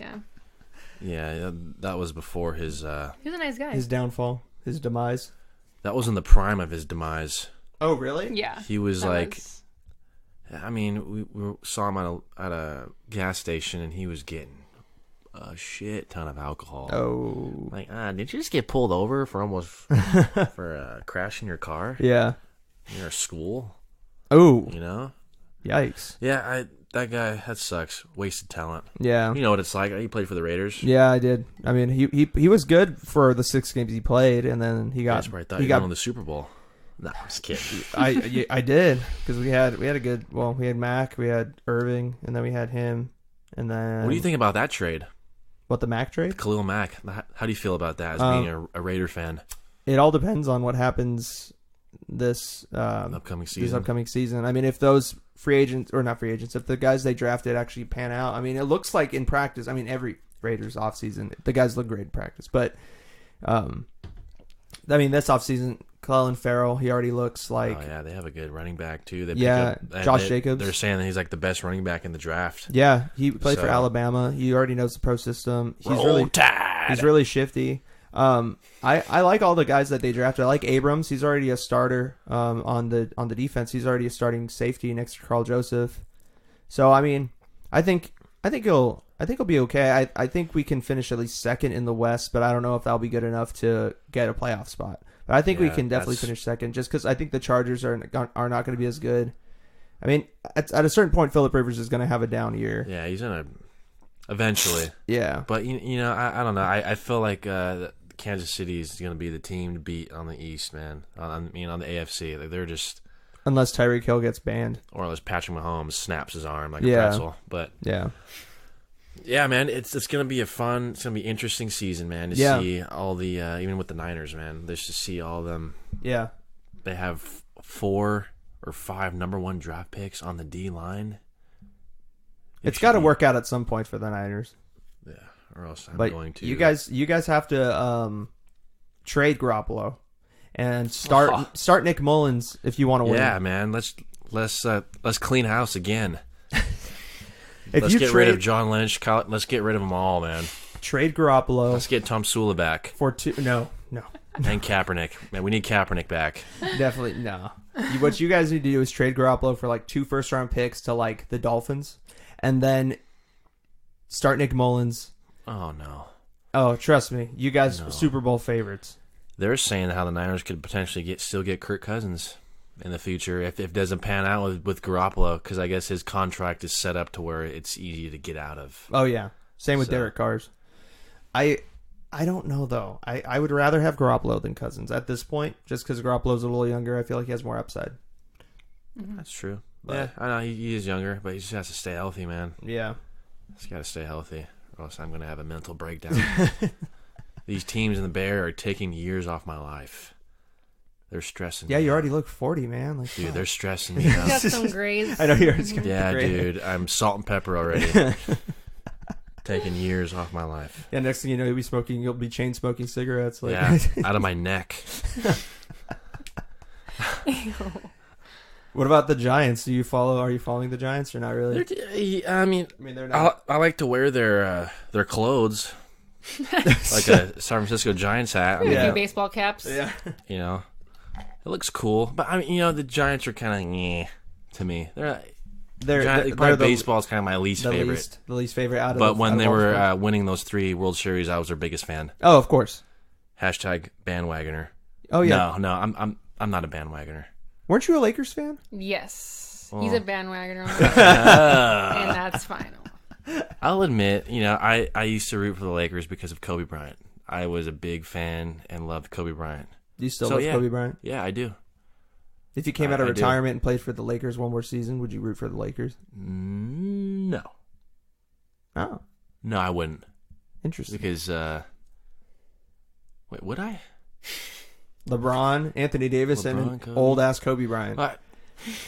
Yeah, that was before his... he was a nice guy. His downfall. His demise. That was in the prime of his demise. Oh, really? Yeah. He was like... I mean, we saw him at a gas station, and he was getting a shit ton of alcohol. Oh. Like, did you just get pulled over for crashing your car? Yeah. Near a school? Oh. You know? Yikes. Yeah, that guy, that sucks. Wasted talent. Yeah. You know what it's like. He played for the Raiders. Yeah, I did. I mean, he was good for the 6 games he played, and then he got. That's where I thought he got on the Super Bowl. No, I'm just kidding. I did, because we had a good. Well, we had Mac, we had Irving, and then we had him, and then. What do you think about that trade? What, the Mac trade? Khalil Mack. How do you feel about that as being a Raider fan? It all depends on what happens this upcoming season. I mean, if those free agents, or not free agents, if the guys they drafted actually pan out, I mean, it looks like in practice. I mean, every Raiders offseason, the guys look great in practice, but I mean, this offseason, Clelin Ferrell, he already looks like. Oh yeah, they have a good running back too. Josh Jacobs. They're saying that he's like the best running back in the draft. Yeah, he played for Alabama. He already knows the pro system. He's really shifty. I like all the guys that they drafted. I like Abrams. He's already a starter on the defense. He's already a starting safety next to Carl Joseph. So I mean, I think he'll be okay. I think we can finish at least second in the West, but I don't know if that'll be good enough to get a playoff spot. But I think we can definitely finish second, just because I think the Chargers are not going to be as good. I mean, at a certain point, Phillip Rivers is going to have a down year. Yeah, he's gonna eventually. Yeah, but you know, I don't know. I feel like Kansas City is going to be the team to beat on the East, man. On the AFC, like, they're just, unless Tyreek Hill gets banned, or unless Patrick Mahomes snaps his arm like a pretzel. But yeah, man, it's going to be it's going to be interesting season, man. To see all the even with the Niners, man, just to see all of them. Yeah, they have 4 or 5 number 1 draft picks on the D line. It's got to work out at some point for the Niners. Yeah, or else I'm but going to. You guys have to trade Garoppolo and start Nick Mullins if you want to win. Yeah, man, let's clean house again. Let's get rid of John Lynch. Let's get rid of them all, man. Trade Garoppolo. Let's get Tom Sula back. No. And Kaepernick. Man, we need Kaepernick back. Definitely, no. What you guys need to do is trade Garoppolo for like 2 first-round picks to like the Dolphins, and then start Nick Mullins. Oh, no. Oh, trust me. You guys are Super Bowl favorites. They're saying how the Niners could potentially still get Kirk Cousins in the future if it doesn't pan out with Garoppolo, because I guess his contract is set up to where it's easy to get out of. Oh, yeah. Same with Derek Carr's. I don't know, though. I would rather have Garoppolo than Cousins at this point, just because Garoppolo's a little younger. I feel like he has more upside. That's true. But I know he is younger, but he just has to stay healthy, man. Yeah. He's got to stay healthy, or else I'm going to have a mental breakdown. These teams in the Bear are taking years off my life. They're stressing me. Yeah, you already look 40, man. Like, dude, they're stressing me out. You got some grades. I know you're just yeah, dude. I'm salt and pepper already. Taking years off my life. Yeah, next thing you know, you'll be chain smoking cigarettes. Like. Yeah, out of my neck. What about the Giants? Are you following the Giants or not really? I mean they're not. I like to wear their clothes. Like a San Francisco Giants hat. A few baseball caps. Yeah. You know, it looks cool. But I mean, the Giants are kind of to me. They're baseball is kind of my least favorite. The least favorite out of. But when they were winning those 3 World Series, I was their biggest fan. Oh, of course. Hashtag bandwagoner. Oh yeah. No, I'm not a bandwagoner. Weren't you a Lakers fan? Yes, he's a bandwagoner, and that's final. I'll admit, I used to root for the Lakers because of Kobe Bryant. I was a big fan and loved Kobe Bryant. Do you still love Kobe Bryant? Yeah, I do. If you came out of retirement and played for the Lakers one more season, would you root for the Lakers? No. Oh. No, I wouldn't. Interesting. Because, wait, would I? LeBron, Anthony Davis, and old-ass Kobe Bryant.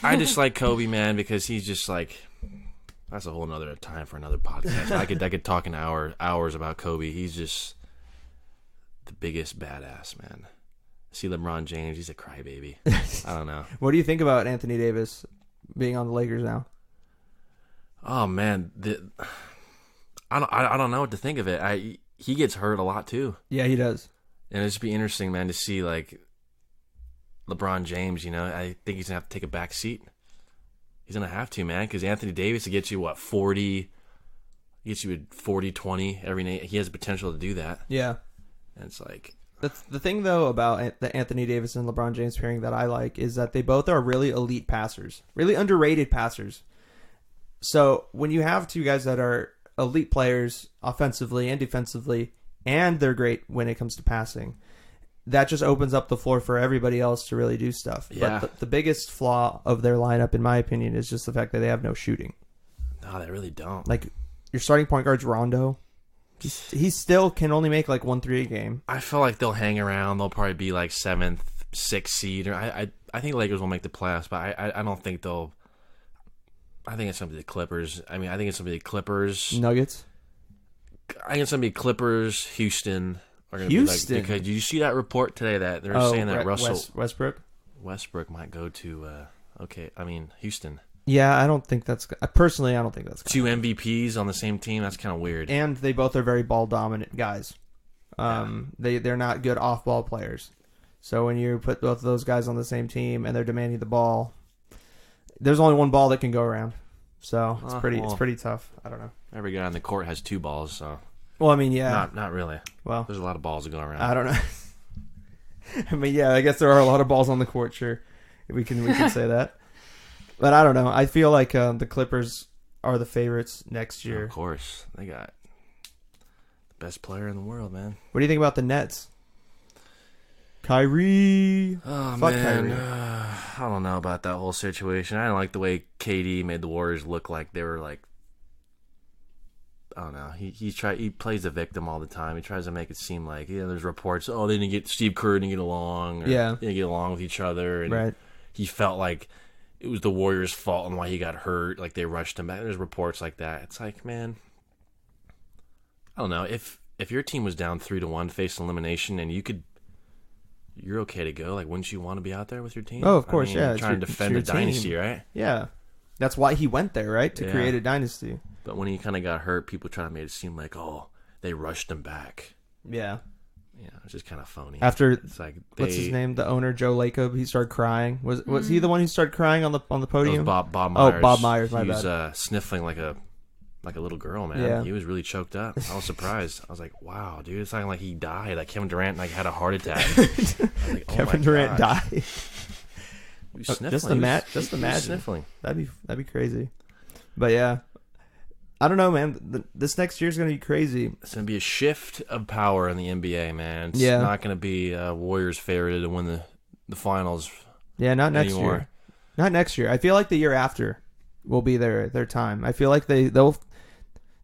I just like Kobe, man, because he's just like... That's a whole nother time for another podcast. I could talk an hours about Kobe. He's just the biggest badass, man. See LeBron James, he's a crybaby. I don't know. What do you think about Anthony Davis being on the Lakers now? Oh man, I don't know what to think of it. He gets hurt a lot too. Yeah, he does. And it'd just be interesting, man, to see like LeBron James. I think he's gonna have to take a back seat. He's going to have to, man, because Anthony Davis will get you, 40? He gets you 40, 20 every night. He has the potential to do that. Yeah. And it's like... The thing, though, about the Anthony Davis and LeBron James pairing that I like is that they both are really elite passers. Really underrated passers. So when you have two guys that are elite players offensively and defensively, and they're great when it comes to passing, that just opens up the floor for everybody else to really do stuff. Yeah. But the biggest flaw of their lineup, in my opinion, is just the fact that they have no shooting. No, they really don't. Like, your starting point guard's Rondo. He still can only make like 1 3 a game. I feel like they'll hang around. They'll probably be like 7th, 6th seed. Or I think Lakers will make the playoffs, but I don't think they'll. I think it's going to be the Clippers. I mean, I think it's going to be the Clippers. Nuggets. I think it's going to be Clippers, Houston. Houston? Because did you see that report today that they're saying that Westbrook might go to Houston. Yeah, I don't think that's personally. I don't think that's 2 MVPs on the same team. That's kind of weird. And they both are very ball dominant guys. They're not good off ball players. So when you put both of those guys on the same team and they're demanding the ball, there's only one ball that can go around. So it's pretty tough. I don't know. Every guy on the court has 2 balls, so. Well, I mean, yeah. Not really. Well, there's a lot of balls to go around. I don't know. I mean, yeah, I guess there are a lot of balls on the court. Sure, we can say that. But I don't know. I feel like the Clippers are the favorites next year. Of course, they got the best player in the world, man. What do you think about the Nets? Kyrie. Oh, Fuck man. Kyrie. I don't know about that whole situation. I don't like the way KD made the Warriors look like they were like. I don't know. He plays the victim all the time. He tries to make it seem like there's reports. Oh, they didn't get Steve Kerr didn't get along. Or they didn't get along with each other. And right. He felt like it was the Warriors' fault and why he got hurt. Like they rushed him back. There's reports like that. It's like, man, I don't know. If your team was down 3-1, faced elimination, and you're okay to go. Like, wouldn't you want to be out there with your team? Oh, of course, yeah. Trying to defend the dynasty, right? Yeah, that's why he went there, right? To create a dynasty. But when he kind of got hurt, people try to make it seem like, oh, they rushed him back. Yeah. Yeah, it's just kind of phony. After it's like what's his name? The owner, Joe Lacob. He started crying. Was he the one who started crying on the podium? Bob Myers. Oh, Bob Myers. My bad. He was sniffling like a little girl, man. Yeah. He was really choked up. I was surprised. I was like, wow, dude, it's like he died. Like Kevin Durant had a heart attack. Like, Kevin Durant died. Just imagine sniffling. That'd be crazy. But yeah. I don't know, man. This next year's going to be crazy. It's going to be a shift of power in the NBA, man. It's Yeah. not going to be Warriors favored to win the finals. Yeah, not next anymore. year. Not next year. I feel like the year after will be their time. I feel like the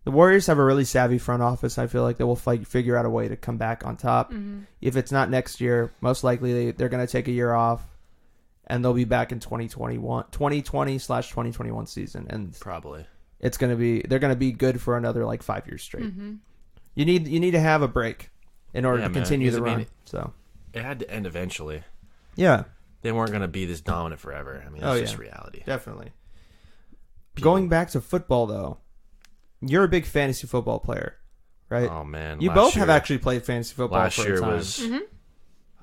Warriors have a really savvy front office. I feel like they will figure out a way to come back on top. Mm-hmm. If it's not next year, most likely they're going to take a year off, and they'll be back in 2020/2021 season, and Probably. they're going to be good for another like 5 years straight. Mm-hmm. You need to have a break in order to continue the run. So it had to end eventually. yeah, They weren't going to be this dominant forever. I mean, that's just reality. Definitely. Going back to football though, you're a big fantasy football player, right? Oh man, you both have actually played fantasy football last for year a time. was.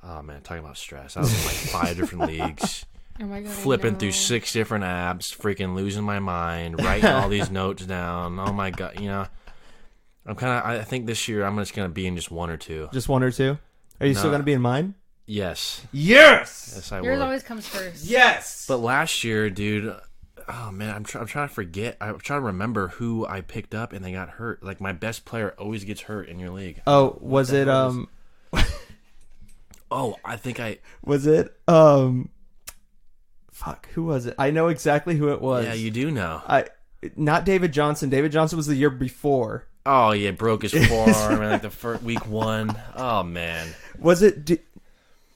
Oh man, talking about stress. I was in like 5 different leagues. Oh my god! Flipping through 6 different apps, freaking losing my mind, writing all these notes down. Oh my god, I think this year I'm just gonna be in just 1 or 2. Just 1 or 2? Are you still gonna be in mine? Yes. Yes, I Yours will. always comes first. Yes. But last year, dude, oh man, I'm trying to forget. I'm trying to remember who I picked up and they got hurt. Like my best player always gets hurt in your league. Oh, was it Oh, I think was it fuck, who was it? I know exactly who it was. Yeah, you do know. Not David Johnson. David Johnson was the year before. Oh yeah, broke his forearm in like the first week 1. Oh man. Was it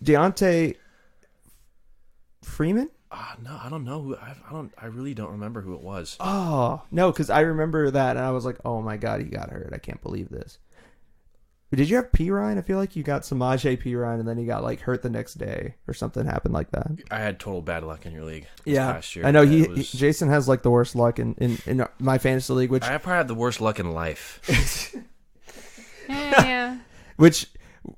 Deontay Freeman? No, I don't know who. I really don't remember who it was. Oh no, because I remember that and I was like, oh my god, he got hurt. I can't believe this. Did you have P. Ryan? I feel like you got Samaje P. Ryan and then he got like hurt the next day or something happened like that. I had total bad luck in your league. Last year. I know Jason has like the worst luck in my fantasy league, which I probably have the worst luck in life. Yeah. Which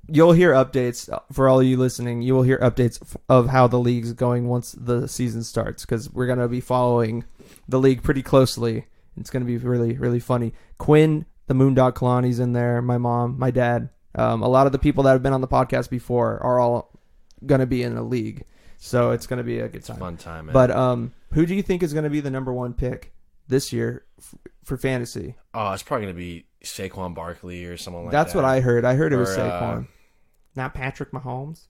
you'll hear updates for all you listening. You will hear updates of how the league's going once the season starts because we're gonna be following the league pretty closely. It's gonna be really really funny. Quinn, the Moondog Kalani's in there. My mom, my dad. A lot of the people that have been on the podcast before are all gonna be in a league, so it's gonna be a good time. Fun time, man. But who do you think is gonna be the number 1 pick this year for fantasy? Oh, it's probably going to be Saquon Barkley or someone like that. That's what I heard. I heard it was Or, Saquon. Not Patrick Mahomes.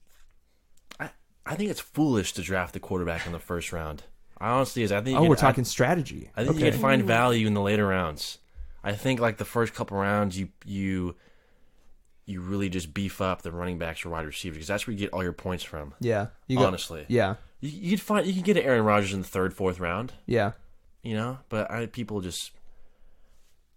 I think it's foolish to draft the quarterback in the first round. I honestly is. I think. We're talking strategy. I think you can find value in the later rounds. I think like the first couple rounds, you really just beef up the running backs or wide receivers because that's where you get all your points from. Yeah. Honestly. Yeah. You can get an Aaron Rodgers in the third, fourth round. Yeah. You know, but people just.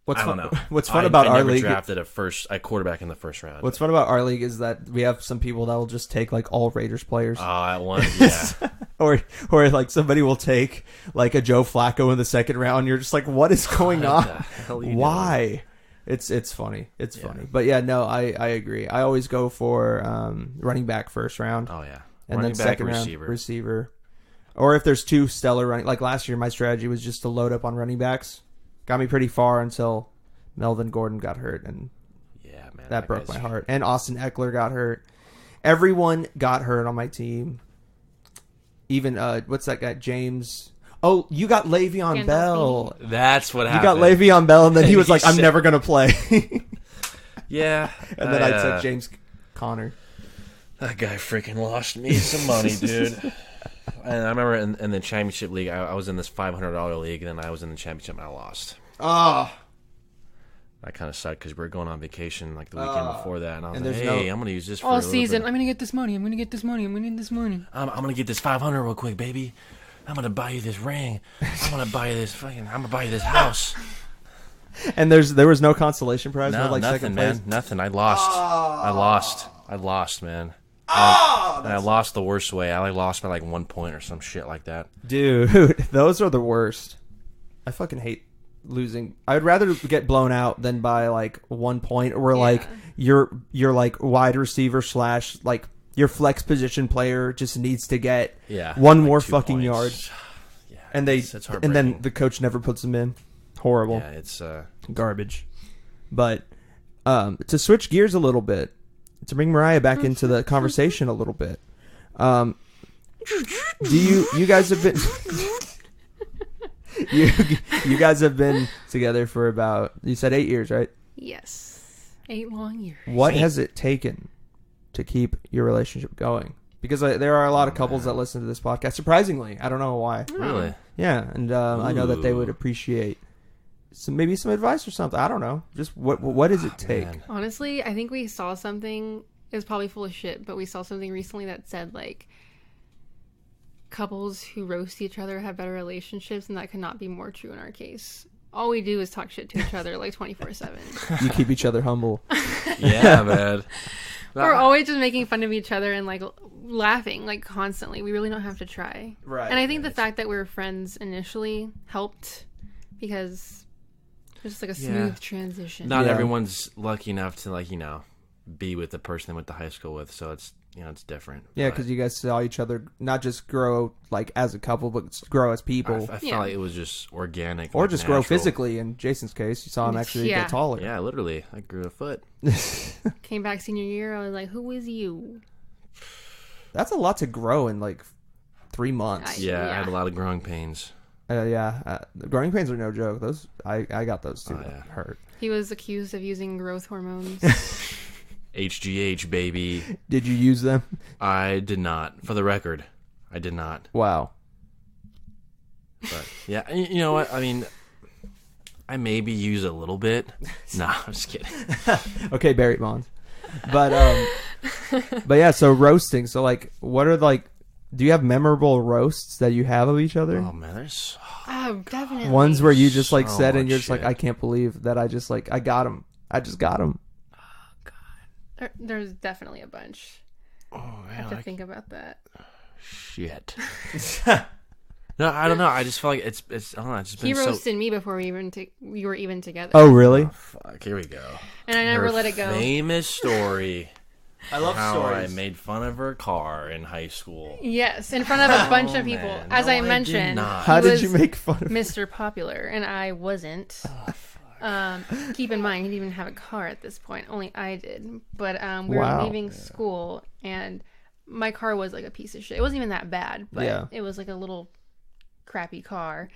What's I don't know. What's fun about our league? I never drafted a quarterback in the first round. What's fun about our league is that we have some people that will just take like all Raiders players. At one, yeah. or like somebody will take like a Joe Flacco in the second round. You're just like, what is going on? Why? Doing? It's funny. It's funny. But yeah, no, I agree. I always go for running back first round. Oh yeah, and running then back, second round receiver. Or if there's two stellar running, like last year, my strategy was just to load up on running backs. Got me pretty far until Melvin Gordon got hurt, and that broke my heart. And Austin Eckler got hurt. Everyone got hurt on my team. Even what's that guy, James? Oh, you got Le'Veon Bell. That's what happened. You got Le'Veon Bell, and then he was like, "I'm never gonna play." Yeah, and then I took James Conner. That guy freaking lost me some money, dude. And I remember in the championship league, I was in this $500 league, and then I was in the championship, and I lost. Oh. That kind of sucked because we were going on vacation like the weekend before that, and I was like, I'm going to use this for all a little season. bit. I'm going to get this money. I'm going to get this money. I'm going to get this money. I'm going to get this 500 real quick, baby. I'm going to buy you this ring. I'm going to buy you this I'm going to buy you this house. And there was no consolation prize? No, like nothing, second man. place? Nothing. I lost. I lost, man. And I lost the worst way. I lost by like 1 point or some shit like that. Dude, those are the worst. I fucking hate losing. I would rather get blown out than by like 1 point, or like your like wide receiver / like your flex position player just needs to get one more fucking yard. Yeah, and and then the coach never puts them in. Horrible. Yeah, it's garbage. But to switch gears a little bit, to bring Mariah back into the conversation a little bit, do you guys have been you guys have been together for about, you said 8 years, right? Yes, 8 long years. What has it taken to keep your relationship going? Because there are a lot of couples that listen to this podcast. Surprisingly, I don't know why. Really? Yeah, and I know that they would appreciate maybe some advice or something. I don't know. Just what does it take? Man. Honestly, I think we saw something. It was probably full of shit, but we saw something recently that said like couples who roast each other have better relationships, and that could not be more true in our case. All we do is talk shit to each other like 24/7. You keep each other humble. Yeah, man. We're always just making fun of each other and like laughing like constantly. We really don't have to try. Right. And I think the fact that we were friends initially helped, because it was just like a smooth transition. Not everyone's lucky enough to be with the person they went to high school with, so it's it's different. Yeah, because you guys saw each other not just grow like as a couple, but grow as people. I felt like it was just organic, or just grow natural. physically. In Jason's case, you saw him actually get taller. Yeah, literally, I grew a foot. Came back senior year, I was like, "Who is you?" That's a lot to grow in like 3 months. I had a lot of growing pains. Growing pains are no joke. Those I got those too. Hurt. He was accused of using growth hormones. HGH, baby. Did you use them? I did not. For the record, I did not. Wow. But yeah, you know what? I mean, I maybe use a little bit. Nah, I'm just kidding. Okay, Barry Bonds. But yeah. So roasting. So like, what are like? Do you have memorable roasts that you have of each other? Oh man, there's definitely ones where you just like said, and you're just shit. like, I can't believe that I just got him. I just got him. There's definitely a bunch. Oh man, I have to think about that. Shit. No, I don't know. I just feel like it's. I don't know. It's just He been roasted me before we were even together. Oh really? Oh, fuck. Here we go. And I never Her let it go. Famous story. I love how stories. I made fun of her car in high school. Yes, in front of a bunch of people. man. As No, I I did mentioned, not. How he did you was make fun of Mr. Popular, and I wasn't. Oh, Keep in mind, he didn't even have a car at this point. Only I did. But we Wow. were leaving school, and my car was like a piece of shit. It wasn't even that bad, but it was like a little crappy car.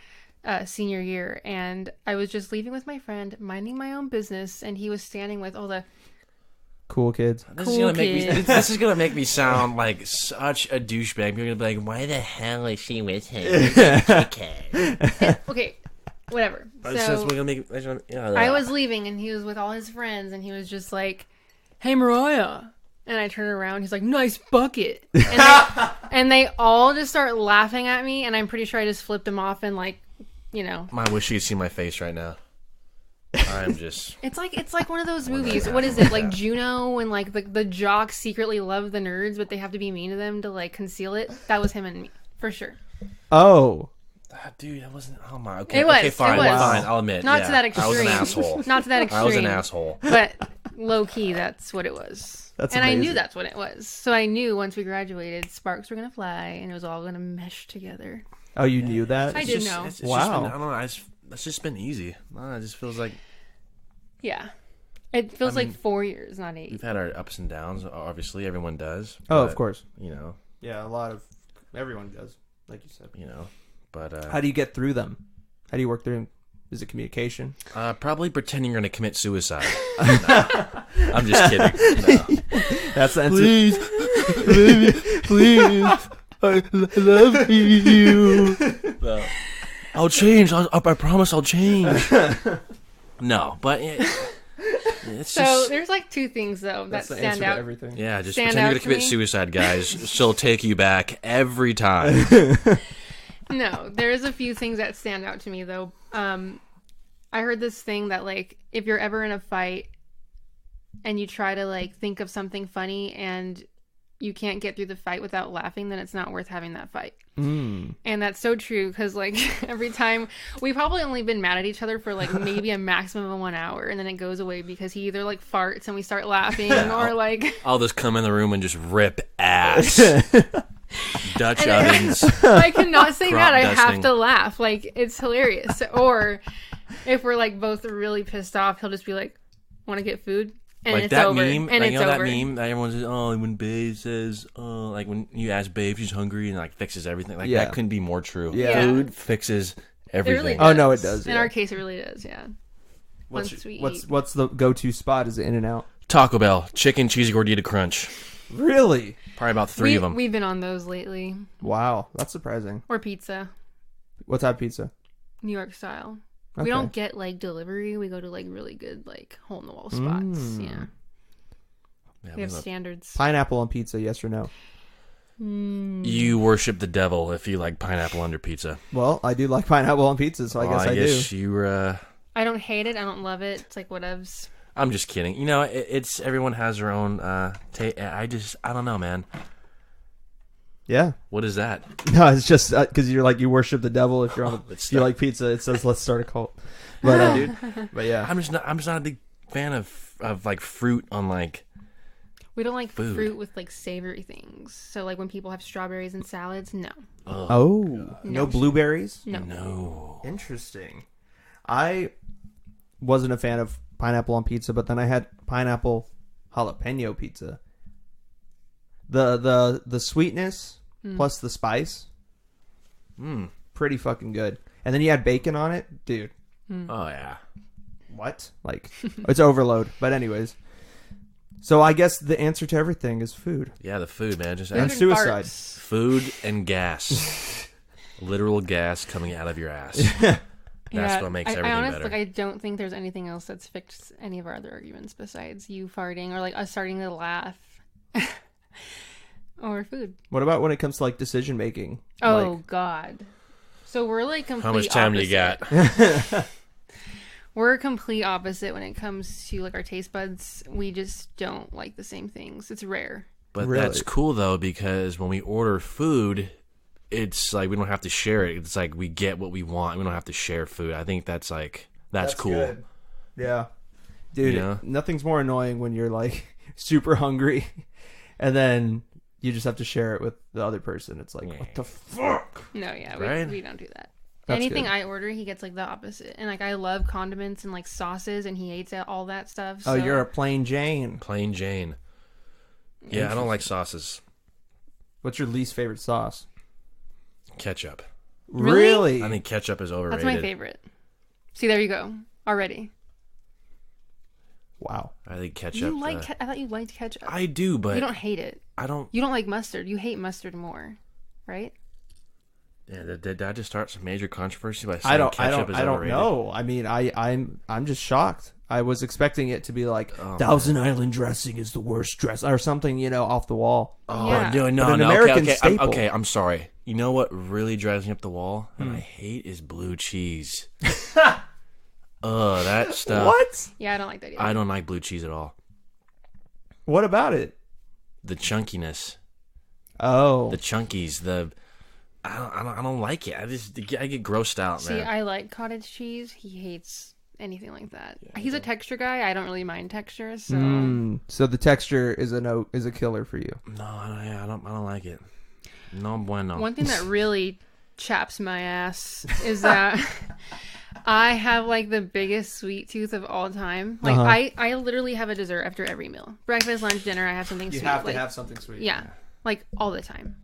senior year, and I was just leaving with my friend, minding my own business, and he was standing with all the Cool kids. This Cool is gonna make me sound like such a douchebag. You're gonna be like, "Why the hell is she with him?" okay, whatever. So I was leaving, and he was with all his friends, and he was just like, "Hey, Mariah." And I turn around, he's like, "Nice bucket." And they all just start laughing at me, and I'm pretty sure I just flipped him off and like, you know. I wish you could see my face right now. I'm just... It's like one of those movies. What is it? Like Juno, and like the jocks secretly love the nerds, but they have to be mean to them to like conceal it. That was him and me, for sure. Oh. Dude, that wasn't... Oh my... Okay, it was. okay, fine, It was. fine. I'll admit. Not to that extreme. I was an asshole. Not to that extreme. I was an asshole. But low key, that's what it was. That's and amazing. I knew that's what it was. So I knew once we graduated, sparks were gonna fly, and it was all gonna mesh together. Oh, you knew that? I did know. It's Wow. Just been, I don't know. It's just been easy. It just feels like... Yeah. It feels like 4 years, not 8. We've had our ups and downs. Obviously, everyone does. Oh, but, of course. You know. Yeah, everyone does, like you said. You know. But how do you get through them? How do you work through them? Is it communication? Probably pretending you're going to commit suicide. No, I'm just kidding. No. That's the answer. Please, please, I love you. No. I'll change. I promise I'll change. No, but it's So just... there's like 2 things though that That's the stand answer to out. everything. Yeah, just stand pretend you're out going to to commit me. suicide, guys. She'll take you back every time. No, there's a few things that stand out to me though. I heard this thing that like if you're ever in a fight and you try to like think of something funny and you can't get through the fight without laughing, then it's not worth having that fight. And that's so true because like every time we've probably only been mad at each other for like maybe a maximum of 1 hour, and then it goes away because he either like farts and we start laughing or like I'll just come in the room and just rip ass. Dutch ovens. I cannot say Crop that. I dusting. have to laugh. Like, it's hilarious. Or if we're like both really pissed off, he'll just be like, "Want to get food?" And Like it's that over. meme, And like, it's you know over. that meme that everyone says, "Oh, when Babe says, oh," like when you ask Babe, she's hungry and like fixes everything. Like Yeah. that couldn't be more true. Yeah. Food fixes everything. really Oh, no, it does. In yeah. our case, it really does. Yeah. Once we eat. What's the go-to spot? Is it In-N-Out? Taco Bell, chicken cheesy gordita crunch. Really? Probably about 3 of them. We've been on those lately. Wow, that's surprising. Or pizza, What type of pizza? New York style. Okay. We don't get like delivery. We go to like really good like hole in the wall spots. Yeah. Yeah, We have love- standards. Pineapple on pizza? Yes or no? You worship the devil if you like pineapple under pizza. Well, I do like pineapple on pizza, so I guess I do. you. I don't hate it. I don't love it. It's like whatevs. I'm just kidding. You know, it's everyone has their own. I don't know, man. Yeah. What is that? No, it's just because you're like you worship the devil. If you're on, It's if you like pizza, it says let's start a cult. But but yeah, I'm just not a big fan of like fruit on like. We don't like Food. fruit with like savory things. So like when people have strawberries in salads, no. oh, no blueberries. No. No. Interesting. I wasn't a fan of pineapple on pizza, but then I had pineapple jalapeno pizza. The sweetness plus the spice, pretty fucking good. And then you add bacon on it, dude. Oh yeah. What? Like it's overload. But anyways, so I guess the answer to everything is food Yeah, the food, man. Just and Food suicide. farts. food and gas. Literal gas coming out of your ass. That's what makes everything I honestly, better. like, I don't think there's anything else that's fixed any of our other arguments besides you farting or like us starting to laugh. Or food. What about when it comes to like decision making? Oh God. So we're like complete How much time do you opposite. got? We're a complete opposite when it comes to like our taste buds. We just don't like the same things. It's rare. But Really? that's cool though, because when we order food, it's like we don't have to share it. It's like we get what we want. We don't have to share food. I think that's like that's cool. good. Yeah, dude. You know? Nothing's more annoying when you're like super hungry, and then you just have to share it with the other person. It's like, what the fuck? No, yeah, Right? we don't do that. That's Anything good. I order, he gets like the opposite. And like I love condiments and like sauces, and he hates all that stuff. So. Oh, you're a plain Jane. Plain Jane. Yeah, I don't like sauces. What's your least favorite sauce? Ketchup. Really? I think ketchup is overrated. That's my favorite. See, there you go. Already. Wow. I think ketchup. You like? I thought you liked ketchup. I do, but you don't hate it. I don't. You don't like mustard. You hate mustard more, right? Yeah, did I just start some major controversy by saying ketchup is overrated? I don't know. I mean, I'm just shocked. I was expecting it to be like Thousand Island dressing is the worst dress or something, off the wall. Oh, Yeah. no, But an no. American Okay, staple. I'm sorry. You know what really drives me up the wall, and I hate is blue cheese. That stuff. What? Yeah, I don't like that either. I don't like blue cheese at all. What about it? The chunkiness, Oh, the chunkies, I don't like it. I get grossed out, See, man. I like cottage cheese. He hates anything like that. He's a texture guy. I don't really mind texture, so so the texture is a killer for you. No, I don't like it. No bueno. one thing that really chaps my ass is that I have like the biggest sweet tooth of all time. Like I literally have a dessert after every meal. Breakfast, lunch, dinner, I have something You sweet. have to like, have something sweet. Yeah. Like all the time.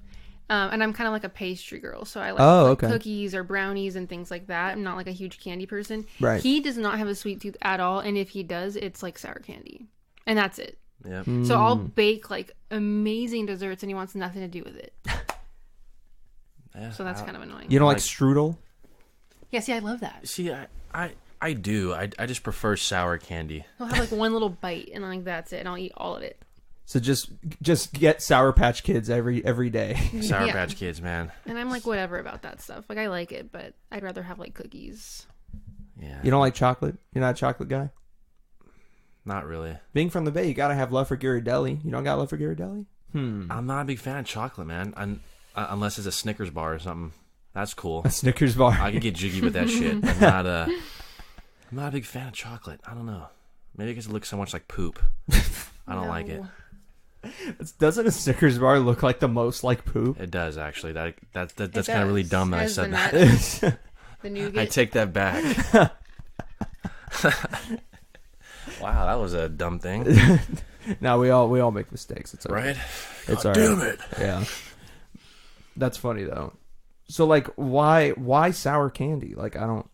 And I'm kind of like a pastry girl, so I like, okay. cookies or brownies and things like that. I'm not like a huge candy person. Right. He does not have a sweet tooth at all, and if he does, it's like sour candy. And that's it. Yep. So I'll bake like amazing desserts and he wants nothing to do with it. Yeah, So that's kind of annoying. You don't like Like- strudel? Yeah, see, I love that. See, I do. I just prefer sour candy. He'll have like one little bite and like that's it, and I'll eat all of it. So just get Sour Patch Kids every day. Sour Yeah. Patch Kids, man. And I'm like whatever about that stuff. Like I like it, but I'd rather have like cookies. You don't like chocolate? You're not a chocolate guy? Not really. Being from the Bay, you gotta have love for Ghirardelli. You don't got love for Ghirardelli? I'm not a big fan of chocolate, man. Unless it's a Snickers bar or something. That's cool. A Snickers bar. I could get jiggy with that shit. I'm not a big fan of chocolate. I don't know. Maybe because it looks so much like poop. I don't like it. No. Doesn't a Snickers bar look like the most like poop? It does actually. That's kind does. of really dumb that I Has said the that. nuts, the nougat. I take that back. Wow, that was a dumb thing, No, we all make mistakes. It's okay. right? It's God all damn right. it! Yeah. That's funny though. So like, why sour candy? Like, I don't.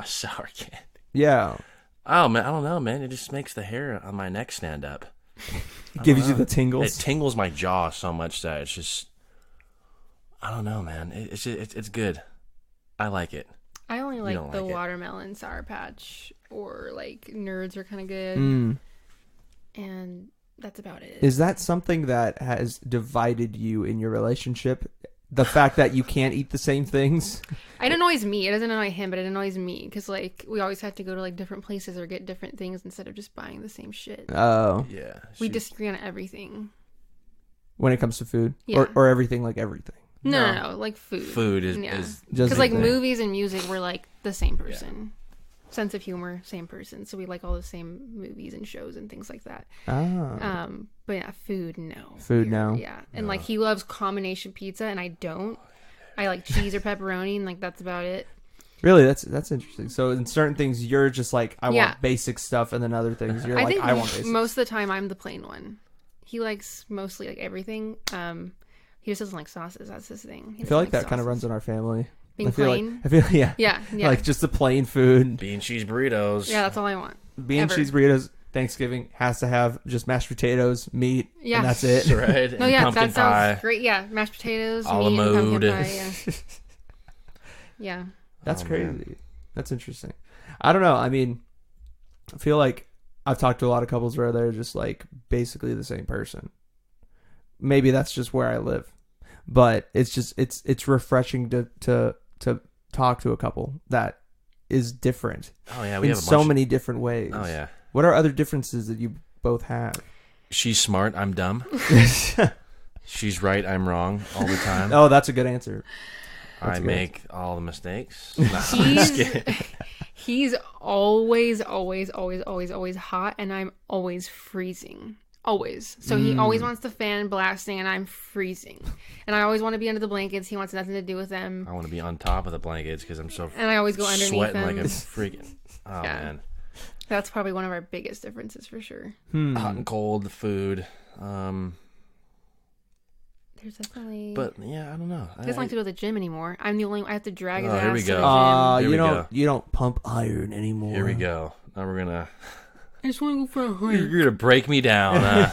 Sour candy. Yeah. Oh man, I don't know, man. It just makes the hair on my neck stand up. Gives you the It tingles. tingles my jaw so much that it's just. I don't know, man. It's good. I like it. I only don't like the like it. watermelon Sour Patch or like Nerds are kind of good, and that's about it. Is that something that has divided you in your relationship? The fact that you can't eat the same things? It annoys me. It doesn't annoy him, but it annoys me because like we always have to go to like different places or get different things instead of just buying the same shit. Oh. Yeah. We disagree on everything. When it comes to food? Yeah. Or everything, like everything? No, like food. Food is Just because like the thing. movies and music, we're like the same person. Sense of humor, same person. So we like all the same movies and shows and things like that. Ah. But yeah, food, no. Food, no. Yeah, and like he loves combination pizza, and I don't. I like cheese or pepperoni, and like that's about it. Really? That's interesting. So in certain things, you're just like, I Yeah. want basic stuff, and then other things, you're I like, think I want basic. most of the time I'm the plain one. He likes mostly like everything. He just doesn't like sauces. That's his thing. I feel like that kind of runs in our family. Being I feel plain? Like, I feel yeah. Yeah. Like just the plain food. bean cheese burritos. Yeah, that's all I want. Bean Ever. cheese burritos. Thanksgiving has to have just mashed potatoes, meat, Yeah. and that's it. Right. No, yeah, pumpkin that sounds pie. great. Yeah, mashed potatoes, A la meat, and pumpkin mode. pie. Yeah. Yeah. That's Oh, crazy. man. That's interesting. I don't know. I mean, I feel like I've talked to a lot of couples where they're just like basically the same person. Maybe that's just where I live, but it's just it's refreshing to talk to a couple that is different Oh yeah, we in have a so bunch many different ways. Oh yeah. What are other differences that you both have? She's smart. I'm dumb. She's right. I'm wrong all the time. Oh, that's a good answer. I a good make all the mistakes. Nah, I'm just kidding. He's always hot, and I'm always freezing. Always. So he always wants the fan blasting, and I'm freezing. And I always want to be under the blankets. He wants nothing to do with them. I want to be on top of the blankets because I'm so And I always go underneath sweating him. like a freaking. Oh Yeah. man. That's probably one of our biggest differences for sure. Hot and cold, the food. There's definitely. But yeah, I don't know. He doesn't like to go to the gym anymore. I'm the only. I have to drag his ass. Here we to go. the gym. Here we go. You don't pump iron anymore. Here we go. Now we're gonna. I just want to go for a hike. You're gonna break me down.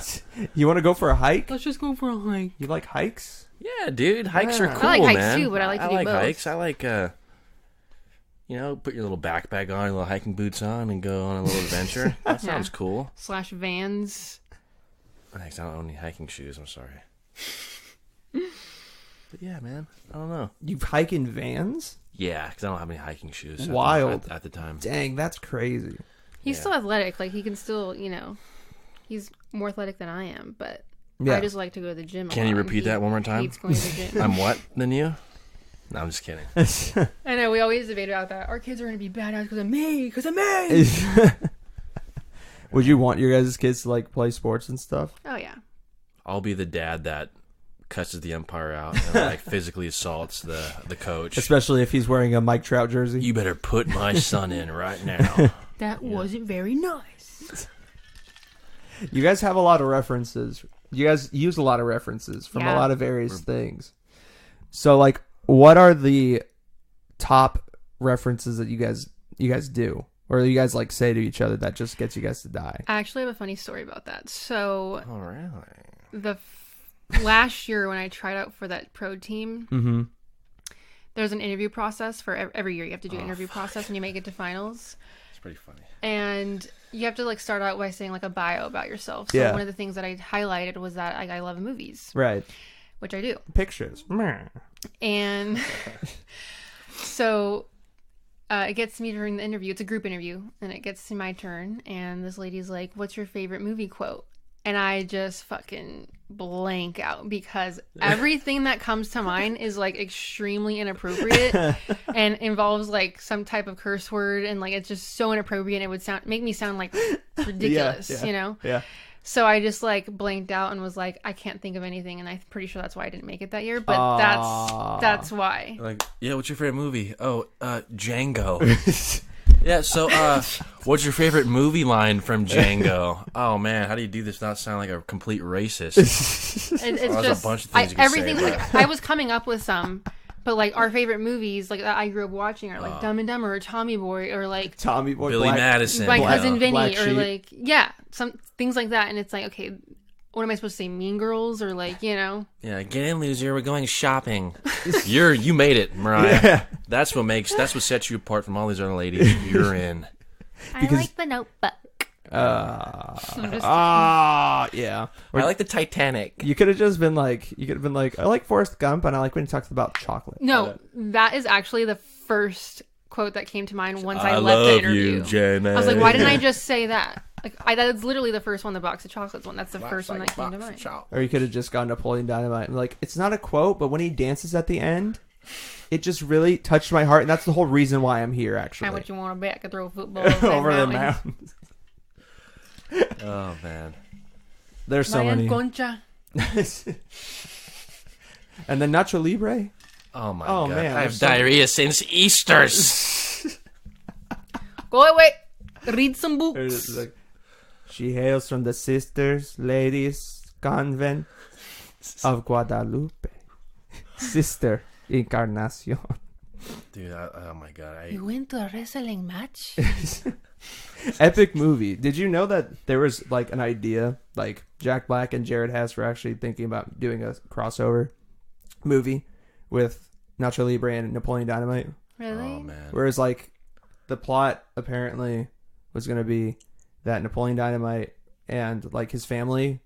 You want to go for a hike? Let's just go for a hike. You like hikes? Yeah, dude. Hikes are Yeah. cool, I like hikes man. too, but I like to do like both. hikes. I like, put your little backpack on, your little hiking boots on, and go on a little adventure. That sounds cool. / Vans. Thanks. I don't own any hiking shoes. I'm sorry. But yeah, man. I don't know. You hike in Vans? Yeah, because I don't have any hiking shoes. Wild. At the time. Dang, that's crazy. He's Yeah. still athletic. Like he can still, he's more athletic than I am. But Yeah. I just like to go to the gym. Can you repeat that one more time? Hates going to the gym. I'm what than you? No, I'm just kidding. I know. We always debate about that. Our kids are going to be badass because of me. Because of me. Would you want your guys' kids to like play sports and stuff? Oh yeah. I'll be the dad that cusses the umpire out and like physically assaults the coach. Especially if he's wearing a Mike Trout jersey. You better put my son in right now. That wasn't very nice. You guys have a lot of references. You guys use a lot of references from a lot of various things. So, like, what are the top references that you guys do, or you guys like say to each other that just gets you guys to die? I actually have a funny story about that. So, Oh, really? last year when I tried out for that pro team, there's an interview process for every year. You have to do an interview process when you make it to finals. It's pretty funny. And you have to like start out by saying like a bio about yourself. So one of the things that I highlighted was that I love movies, Right. which I do. Pictures. And so it gets to me during the interview. It's a group interview, and it gets to my turn. And this lady's like, "What's your favorite movie quote?" And I just fucking blank out because everything that comes to mind is like extremely inappropriate and involves like some type of curse word, and like it's just so inappropriate. And it would make me sound like ridiculous, you know? Yeah. So I just like blanked out and was like, I can't think of anything, and I'm pretty sure that's why I didn't make it that year. But that's why. Like, yeah, what's your favorite movie? Oh, Django. Yeah, so what's your favorite movie line from Django? Oh man, how do you do this without sounding like a complete racist? It's there's just a bunch of things you can everything. say, Like I was coming up with some, but like our favorite movies, like that I grew up watching, are like Dumb and Dumber, or Tommy Boy, or like Tommy Boy, Billy Madison, My Cousin Vinny, Black or Sheep. like some things like that. And it's like, okay, what am I supposed to say? Mean Girls, or like, you know? Yeah, get in, loser. We're going shopping. You made it, Mariah. Yeah. That's what sets you apart from all these other ladies. You're in. I like The Notebook. Yeah. I like the Titanic. You could have just been like, I like Forrest Gump, and I like when he talks about chocolate. No, that is actually the first quote that came to mind once I I left the love interview. you, Jenna. I was like, why didn't I just say that? Like, that's literally the first one, the box of chocolates one. That's the first one that came to mind. Or you could have just gone Napoleon Dynamite and like, it's not a quote, but when he dances at the end, it just really touched my heart, and that's the whole reason why I'm here, actually. How much you want to bet I could throw a football over the mountains? mountains. Oh man, There's so Mariah many. Concha. And then Nacho Libre. oh my Oh, god, man, I have there's so- diarrhea since Easter's. Go away. Read some It's books. like, she hails from the Sisters Ladies Convent of Guadalupe. Sister Encarnacion. Dude, oh my god, You went to a wrestling match? Epic movie. Did you know that there was like an idea, like Jack Black and Jared Hess were actually thinking about doing a crossover movie with Nacho Libre and Napoleon Dynamite? Really? oh man, Whereas like the plot apparently was going to be that Napoleon Dynamite and like his family,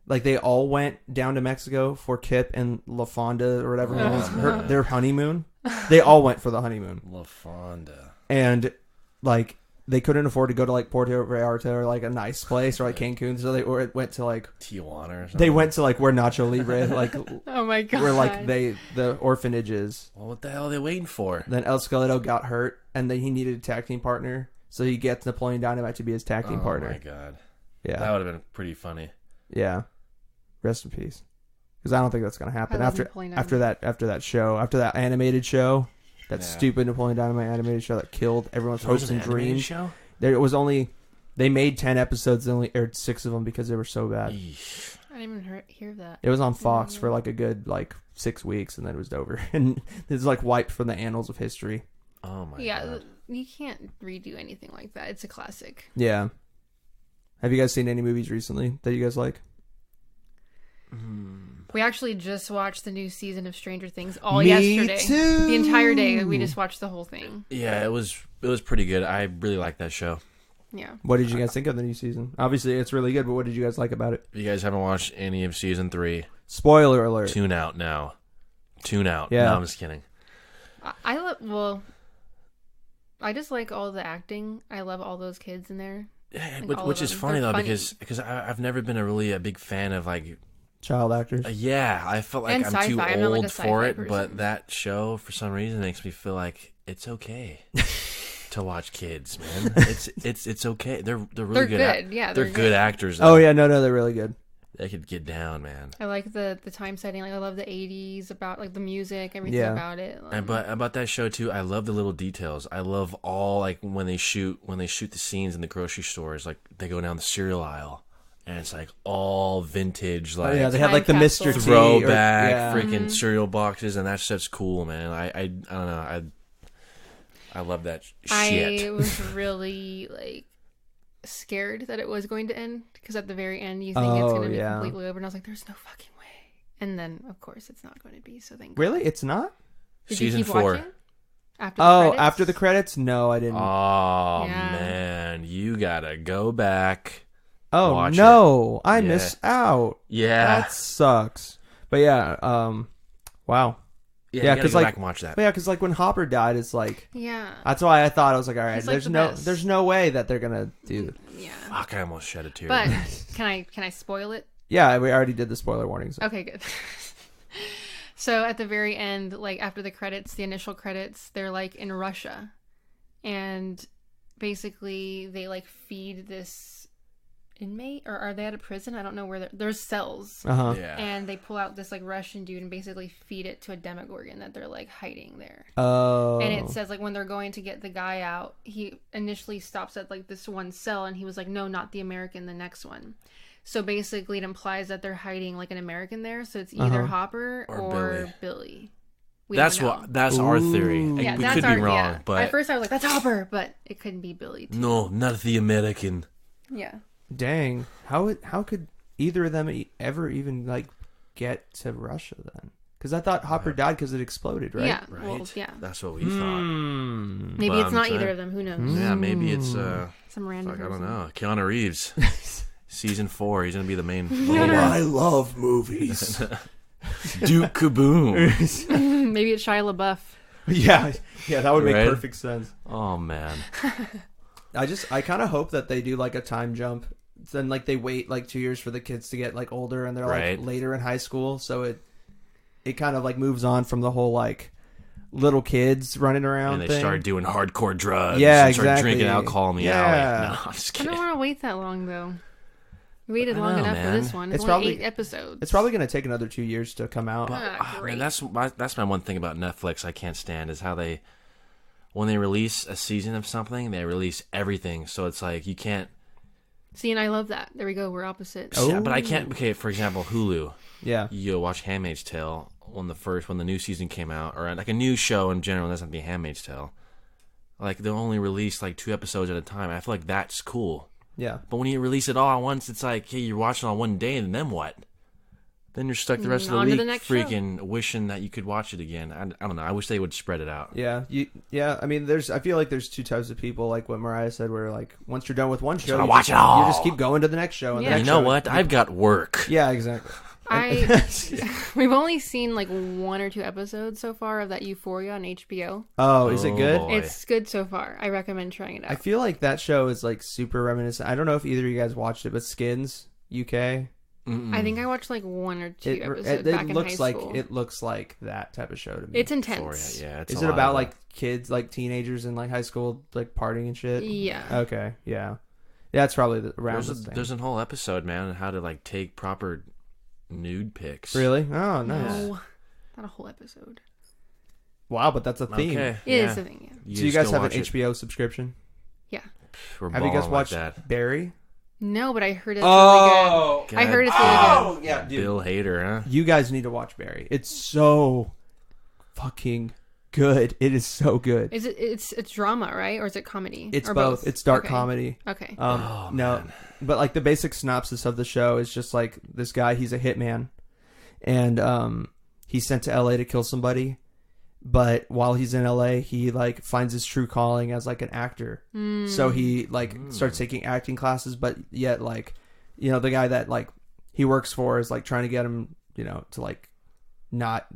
like they all went down to Mexico for Kip and La Fonda or whatever it was, their honeymoon. They all went for the honeymoon. La Fonda. And like they couldn't afford to go to like Puerto Vallarta or like a nice place or like Cancun, so they went to like Tijuana or something. they went to like where Nacho Libre like Oh my god. where like the orphanage is. Well, what the hell are they waiting for? Then El Esqueleto got hurt, and then he needed a tag team partner, so he gets Napoleon Dynamite to be his tag team partner. Oh my god, Yeah, that would have been pretty funny. yeah. Rest in peace, because I don't think that's gonna happen I love after Napoleon that animated show, that Yeah. stupid Napoleon Dynamite animated show that killed everyone's Was hopes it an and animated dreams. show? There was only they made 10 episodes, and only aired 6 of them because they were so bad. Eesh. I didn't even hear of that. It was on Fox for like a good 6 weeks, and then it was over. And it's like wiped from the annals of history. Oh my Yeah, god. you can't redo anything like that. It's a classic. Yeah. Have you guys seen any movies recently that you guys like? We actually just watched the new season of Stranger Things all Me yesterday. too. The entire day. We just watched the whole thing. Yeah, it was pretty good. I really liked that show. Yeah. What did you guys think of the new season? Obviously, it's really good, but what did you guys like about it? If you guys haven't watched any of season 3, Spoiler alert. tune out now. Tune out. Yeah. No, I'm just kidding. I just like all the acting. I love all those kids in there. Yeah, And which all is of them. funny They're though, funny. because I've never been a big fan of like Child actors. yeah, I felt like And I'm too sci-fi. I'm not like old a for sci-fi it, person. but that show for some reason makes me feel like it's okay to watch kids, man. It's okay. They're really They're good. good. Yeah, they're they're good good. actors. Though. Oh, yeah. No, they're really good. They could get down, man. I like the time setting. Like I love the 80s, about like the music, everything Yeah. about it. And but about that show too, I love the little details. I love all like when they shoot the scenes in the grocery stores, like they go down the cereal aisle, and it's like all vintage, Oh, like yeah, they had Time like the capsule. Mr. T. throwback yeah. freaking cereal boxes, and that stuff's cool, man. I don't know, I love that shit. I was really like scared that it was going to end because at the very end you think it's Oh, going to be yeah. completely over, and I was like, "There's no fucking way." And then, of course, it's not going to be. So thank God. Really? It's not? Did Season you keep 4. watching? After the Oh, credits? after the credits? No, I didn't. Oh Yeah. man, you gotta go back. Oh, watch no. I Yeah. missed out. Yeah, That sucks. But yeah, wow. yeah, yeah, you gotta 'cause, go like- back and watch that. But yeah, because like when Hopper died, it's like Yeah. that's why I thought I was like, all right, He's, like, the best. there's no way that they're gonna do. Yeah. Fuck, I almost shed a tear. But can I spoil it? Yeah, we already did the spoiler warnings. Okay, good. So at the very end, like after the credits, the initial credits, they're like in Russia, and basically they like feed this inmate, or are they at a prison? I don't know where there's cells. Uh huh. yeah, And they pull out this like Russian dude and basically feed it to a Demogorgon that they're like hiding there. Oh. And it says like when they're going to get the guy out, he initially stops at like this one cell and he was like, no, not the American, the next one. So basically it implies that they're hiding like an American there. So it's either Hopper Or or Billy. We that's don't know. that's our theory. Ooh. Like, Yeah, we that's could our, be wrong, yeah. but At first I was like, that's Hopper, but it couldn't be Billy too. no, not the American. Yeah. Dang. How could either of them ever even like get to Russia then? Because I thought Hopper died because it exploded, right? Yeah. Right? Well, yeah. That's what we thought. Maybe But it's I'm not saying- either of them. Who knows? Yeah, maybe it's Some random fuck, I don't person. know. Keanu Reeves, season 4. He's gonna be the main. I love movies. Duke Kaboom. Maybe it's Shia LaBeouf. yeah, that would make Right? perfect sense. Oh man. I kind of hope that they do like a time jump. Then like they wait like 2 years for the kids to get like older and they're Right. like later in high school, so it kind of like moves on from the whole like little kids running around And they thing. start doing hardcore drugs. Yeah, and start exactly. drinking alcohol in the Yeah. alley. No, I'm just I kidding. don't want to wait that long though. We waited I long know, enough man. for this one. It's It's only probably- 8 episodes. It's probably gonna take another 2 years to come out. great. Man, that's my one thing about Netflix I can't stand is how they, when they release a season of something, they release everything. So it's like you can't. See, and I love that. There we go. We're opposite. Oh. Yeah, but I can't. Okay, for example, Hulu. Yeah. You go watch Handmaid's Tale when the new season came out, or like a new show in general. It doesn't have to be Handmaid's Tale. Like they'll only release like 2 episodes at a time. I feel like that's cool. Yeah. But when you release it all at once, it's like, hey, you're watching on one day, and then what? Then you're stuck the rest of the On to week the next show. freaking wishing that you could watch it again. I don't know. I wish they would spread it out. Yeah, I mean, I feel like there's 2 types of people, like what Mariah said, where like once you're done with one show, wanna watch it all. You just keep going to the next show. And Yeah. the You next know show. what? I've got work. Yeah, exactly. We've only seen like 1 or 2 episodes so far of that Euphoria on HBO. Oh, is it Oh, good? boy. It's good so far. I recommend trying it out. I feel like that show is like super reminiscent. I don't know if either of you guys watched it, but Skins UK. I think I watched like 1 or 2 episodes It back in high looks like school. it looks like that type of show to me. It's intense. Yeah, it's Is a it lot about of, like kids, like teenagers in like high school, like partying and shit? Yeah. Okay, yeah. That's probably around there's the there's a whole episode, man, on how to like take proper nude pics. Really? Oh, nice. No, not a whole episode. Wow, but that's a theme. Okay. It yeah. is the thing. Yeah. So you guys just have go an watch it. HBO subscription? Yeah. We're Have you guys balling watched like that? Barry? No, but I heard it's really good. I heard it's really good. Oh, yeah, dude. Bill Hader, huh? You guys need to watch Barry. It's so fucking good. It is so good. Is it? It's drama, right? Or is it comedy? It's or both. It's dark Okay. comedy. Okay. No, man. but like the basic synopsis of the show is just like this guy. He's a hitman, and he's sent to LA to kill somebody. But while he's in LA, he like finds his true calling as like an actor. So he like starts taking acting classes, but yet like, you know, the guy that like he works for is like trying to get him, you know, to like not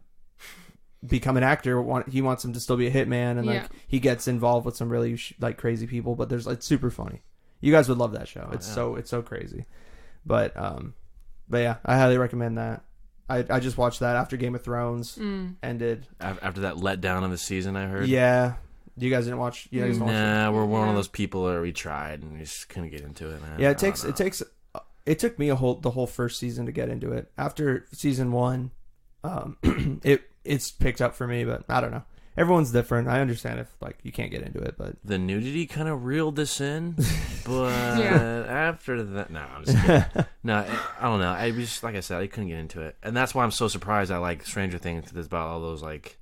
become an actor. He wants him to still be a hitman, and like he gets involved with some really like crazy people. But it's super funny. You guys would love that show. It's so crazy. But yeah, I highly recommend that. I just watched that after Game of Thrones ended. After that letdown of the season, I heard. Yeah. You guys didn't watch? You guys didn't watch it? We're one of those people that we tried and we just couldn't get into it, man. Yeah, it took me the whole first season to get into it. After season 1, it's picked up for me, but I don't know. Everyone's different. I understand if like you can't get into it, but the nudity kind of reeled us in, but after that, no, I'm just kidding. No, I don't know. I was like I said, I couldn't get into it, and that's why I'm so surprised I like Stranger Things because it's about all those like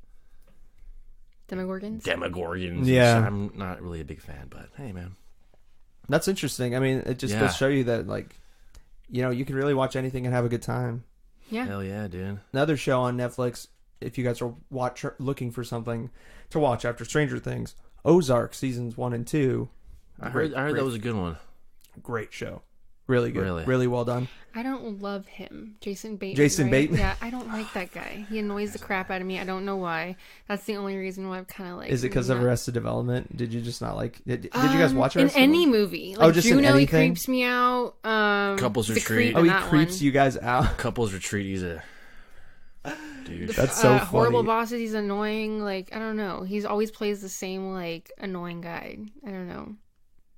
Demogorgons. Yeah, I'm not really a big fan, but hey, man, that's interesting. I mean, it just goes to show you that like, you know, you can really watch anything and have a good time. Yeah, hell yeah, dude. Another show on Netflix. If you guys are looking for something to watch after Stranger Things, Ozark seasons 1 and 2. I heard that was a good one. Great show, really good, really well done. I don't love him, Jason Bateman. Jason Bateman. Yeah, I don't like that guy. He annoys the crap out of me. I don't know why. That's the only reason why I'm kind of like. Is it because of Arrested Development? Did you just not like? Did you guys watch Arrested in any movie? Like just in Juno, he anything? creeps me out. Couples Retreat. He creeps you guys out. Couples Retreat. He's a dude. That's so funny. Horrible Bosses. He's annoying. Like I don't know. He's always plays the same like annoying guy. I don't know.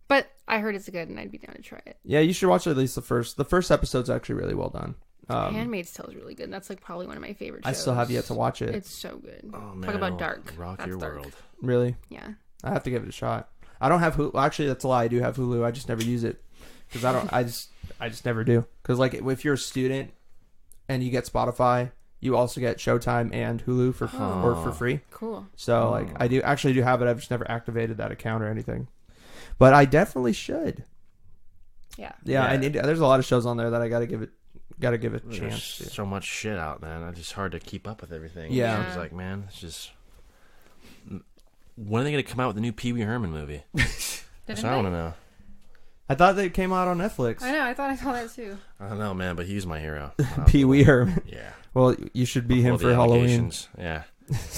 But I heard it's good, and I'd be down to try it. Yeah, you should watch at least the first. The first episode's actually really well done. Handmaid's Tale is really good. That's like probably one of my favorite shows. I still have yet to watch it. It's so good. Oh man, Talk about dark. Rock That's your dark. world. Really? Yeah. I have to give it a shot. I don't have Hulu. Actually, that's a lie. I do have Hulu. I just never use it because I don't. I just never do. Because like if you're a student and you get Spotify, you also get Showtime and Hulu for free. Cool. So like I do have it. I've just never activated that account or anything. But I definitely should. Yeah. Yeah. I need. There's a lot of shows on there that I gotta give it a chance. There's so much shit out, man. It's just hard to keep up with everything. Yeah. It's like, man, it's just. When are they going to come out with the new Pee Wee Herman movie? That's what I want to know. I thought they came out on Netflix. I know. I thought I saw that too. I don't know, man, but he's my hero. Pee Wee Herman. Yeah. Well, you should be him All the for Halloween. allegations. Yeah.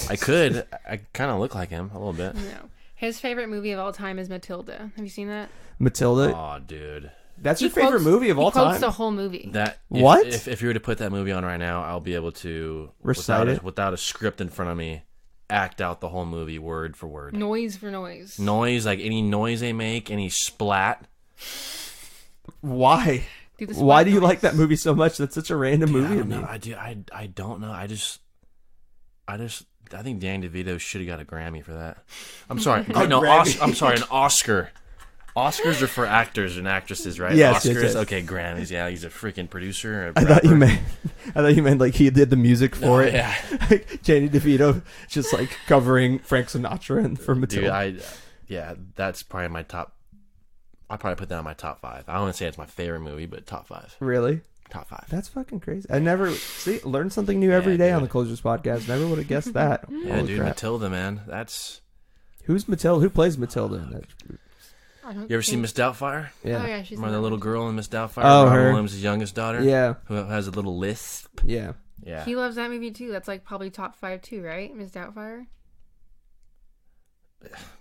I could. I kind of look like him a little bit. No. His favorite movie of all time is Matilda. Have you seen that? Matilda. Oh, dude. That's your favorite movie of all time? He quotes the whole movie. What? If you were to put that movie on right now, I'll be able to recite it without a script in front of me. Act out the whole movie word for word. Noise for noise. Noise, like any noise they make, any splat. Why? Why do you like that movie so much? That's such a random movie to me. I don't know. I think Danny DeVito should have got a Grammy for that. I'm sorry. I'm sorry, an Oscar. Oscars are for actors and actresses, right? Yes, Oscars. yes. Okay, Grammys. Yeah, he's a freaking producer. I thought you meant like he did the music for it. Yeah. Danny DeVito just like covering Frank Sinatra and for Matilda. Dude, that's probably my top. I'd probably put that in my top 5. I don't want to say it's my favorite movie, but top 5. Really? Top 5. That's fucking crazy. I never learn something new every day on the Closers podcast. Never would have guessed that. Yeah, Holy dude, crap. Matilda, man. That's who's Matilda? Who plays Matilda in that? You ever seen Miss Doubtfire? Yeah. Oh yeah, she's Remember the little girl in Miss Doubtfire? Oh, Robin her. Williams' youngest daughter? Yeah. Who has a little lisp? Yeah. Yeah. He loves that movie too. That's like probably top 5 too, right? Miss Doubtfire.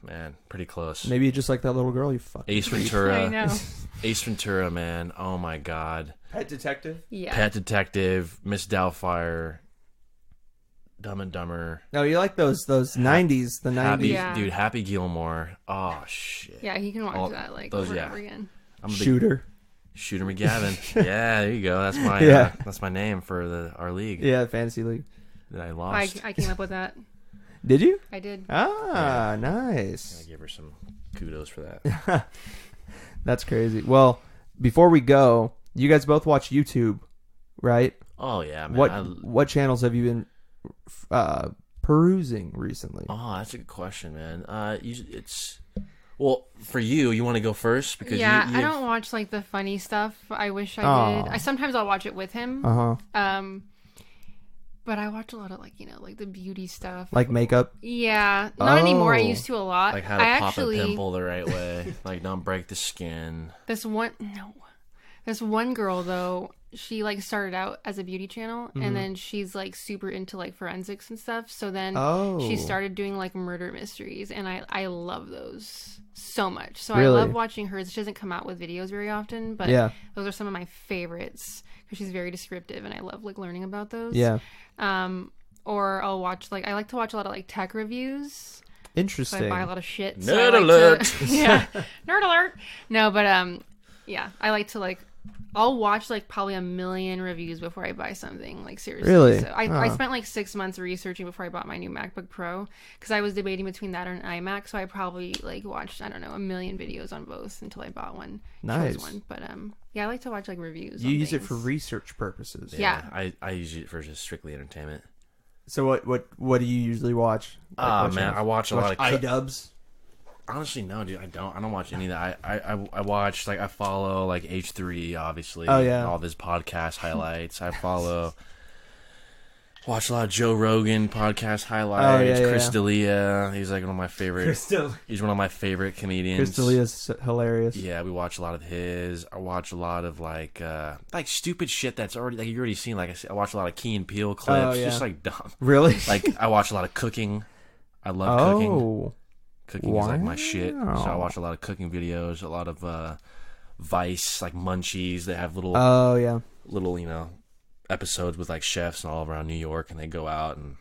Man, pretty close. Maybe you just like that little girl. You fucking Ace creep. Ventura. I know. Ace Ventura, man. Oh my God. Pet Detective. Yeah. Pet Detective, Miss Doubtfire, Dumb and Dumber. No, you like those 90s, the 90s. Happy, Yeah. dude, Happy Gilmore. Oh shit. Yeah, he can watch All that like those, over yeah. and over again. I'm a big Shooter. Shooter McGavin. Yeah, there you go. That's my that's my name for our league. Yeah, Fantasy League. That I lost. I came up with that. Did you? I did. Ah, I nice. give her some kudos for that. That's crazy. Well, before we go, you guys both watch YouTube, right? Oh yeah, man. What channels have you been perusing recently? Oh, that's a good question, man. It's well for you. You want to go first because yeah, you I don't watch like the funny stuff. I wish I did. Sometimes I'll watch it with him. But I watch a lot of like the beauty stuff, like makeup. Yeah, not anymore. I used to a lot. like how to pop a pimple the right way, like don't break the skin. This one girl though, she like started out as a beauty channel, and then she's like super into like forensics and stuff. So then she started doing like murder mysteries, and I love those so much. So Really? I love watching hers. She doesn't come out with videos very often, but those are some of my favorites because she's very descriptive, and I love like learning about those. Yeah. Or I'll watch I like to watch a lot of like tech reviews. Interesting. So I buy a lot of shit. Nerd alert. Yeah, nerd alert. No, but yeah, I like to I'll watch like probably 1 million reviews before I buy something. Like seriously. Really? So I spent like 6 months researching before I bought my new MacBook Pro because I was debating between that or an iMac. So I probably like watched 1 million videos on both until I bought one. Nice. Chose one. But yeah, I like to watch like reviews. You on use it things. for research purposes. Yeah. I use it for just strictly entertainment. So what do you usually watch? Man, I watch a lot of iDubbbz. Honestly, no, dude. I don't watch any of that. I watch I follow like H3, obviously. Oh, yeah. All of his podcast highlights. I watch a lot of Joe Rogan podcast highlights. Chris D'Elia. He's like one of my favorite. He's one of my favorite comedians. Chris D'Elia's hilarious. Yeah, we watch a lot of his. I watch a lot of like stupid shit that's already like you already seen. Like I watch a lot of Key and Peele clips. Just like dumb. Really? Like I watch a lot of cooking. I love cooking. Cooking is like my shit. So I watch a lot of cooking videos, a lot of Vice, like Munchies. They have little episodes with like chefs all around New York, and they go out and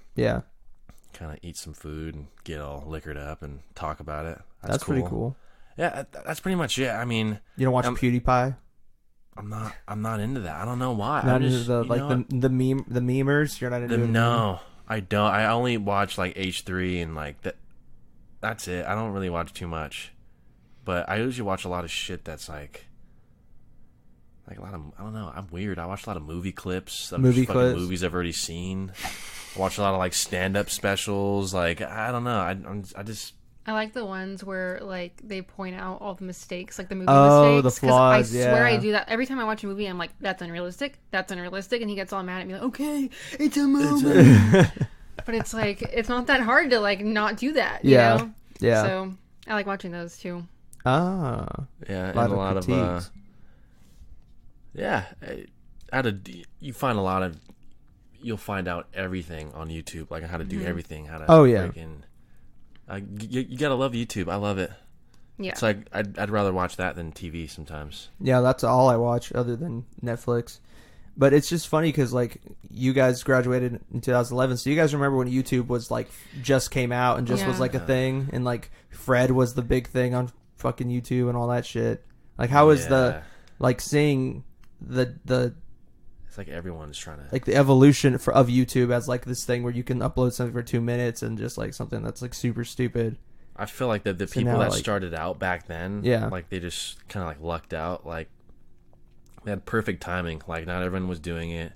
kind of eat some food and get all liquored up and talk about it. That's cool. Pretty cool. Yeah, that's pretty much it. I mean, you don't watch PewDiePie? I'm not into that. I don't know why. Not into the memers. You're not into No, I don't. I only watch like H3 and like that. That's it. I don't really watch too much, but I usually watch a lot of shit that's like a lot of, I don't know. I'm weird. I watch a lot of movie clips. Movies I've already seen. I watch a lot of like stand-up specials. Like I don't know. I like the ones where like they point out all the mistakes, like the movie mistakes. The flaws. I swear I do that every time I watch a movie. I'm like, that's unrealistic. That's unrealistic, and he gets all mad at me like, okay, it's a movie. But it's like it's not that hard to like not do that. You know? Yeah. So I like watching those too. Yeah, and a lot of you'll find out everything on YouTube, like how to do everything, how to freaking. You gotta love YouTube. I love it. Yeah. It's like I'd rather watch that than TV sometimes. Yeah, that's all I watch other than Netflix. But it's just funny because like you guys graduated in 2011, so you guys remember when YouTube was like just came out and just was like a thing, and like Fred was the big thing on fucking YouTube and all that shit. Like how is the like seeing the it's like everyone's trying to like the evolution of YouTube as like this thing where you can upload something for 2 minutes and just like something that's like super stupid. I feel like the people that started out back then, like they just kind of like lucked out, like they had perfect timing. Like not everyone was doing it.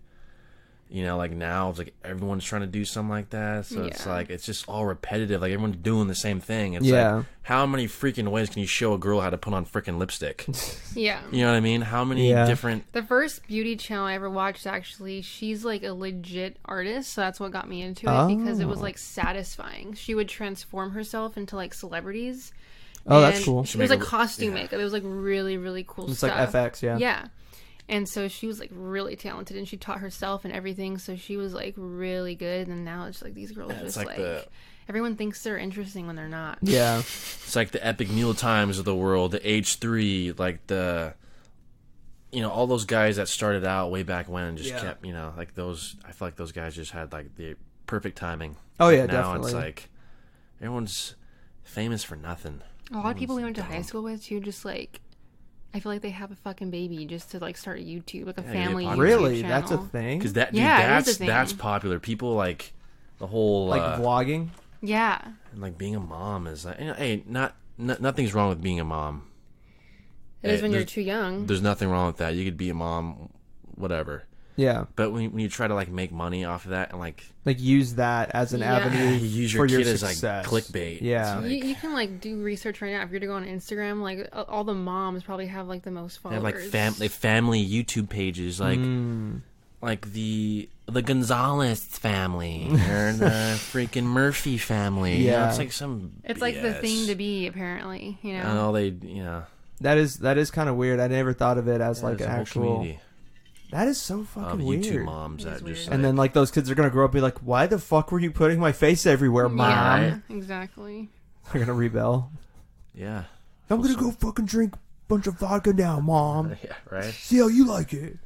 You know, like now it's like everyone's trying to do something like that. So it's like it's just all repetitive. Like everyone's doing the same thing. It's like how many freaking ways can you show a girl how to put on freaking lipstick? Yeah. You know what I mean? How many different The first beauty channel I ever watched, actually, she's like a legit artist, so that's what got me into it because it was like satisfying. She would transform herself into like celebrities. Oh, that's cool. It was like costume makeup. It was like really, really cool it's stuff. It's like FX, Yeah. And so she was like really talented, and she taught herself and everything. So she was like really good. And now it's like these girls just like everyone thinks they're interesting when they're not. Yeah, it's like the Epic Meal Times of the world, the H3, like the all those guys that started out way back when and just kept like those. I feel like those guys just had like the perfect timing. Oh yeah, now definitely. It's like everyone's famous for nothing. A lot of people we went to high school with too, just like. I feel like they have a fucking baby just to like start a YouTube, like a family YouTube really channel. That's a thing. Because that that's popular. People like the whole like vlogging. Yeah. And like being a mom is like hey, nothing's wrong with being a mom. It is when you're too young. There's nothing wrong with that. You could be a mom, whatever. Yeah. But when you try to like make money off of that and like use that as an avenue you use your for kid your as like success. clickbait. Yeah. It's like, You can like do research right now. If you're to go on Instagram, like all the moms probably have like the most they followers. have like family YouTube pages, like the Gonzales family or the freaking Murphy family. You know, Yeah. it's like some. It's BS. like the thing to be, apparently. You know. I know they. That is kind of weird. I never thought of it as like an there's a whole actual. community That is so fucking of weird. YouTube moms It is that weird. just. And then like those kids are gonna grow up and be like, "Why the fuck were you putting my face everywhere, mom?" Yeah, exactly. They're gonna rebel. Yeah. I'm gonna go fucking drink a bunch of vodka now, mom. Yeah. Right. See how you like it.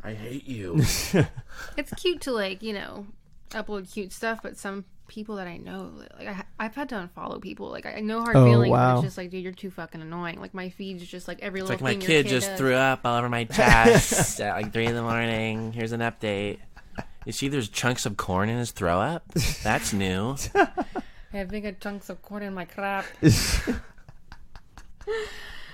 I hate you. It's cute to like, you know, upload cute stuff, but some people that I know, like I've had to unfollow people. Like I know hard feelings, but it's just like, dude, you're too fucking annoying. Like my feed's just like every It's little like my thing your kid just does. threw up all over my chest at like 3 a.m. Here's an update. You see, there's chunks of corn in his throw up. That's new. I have bigger chunks of corn in my crap.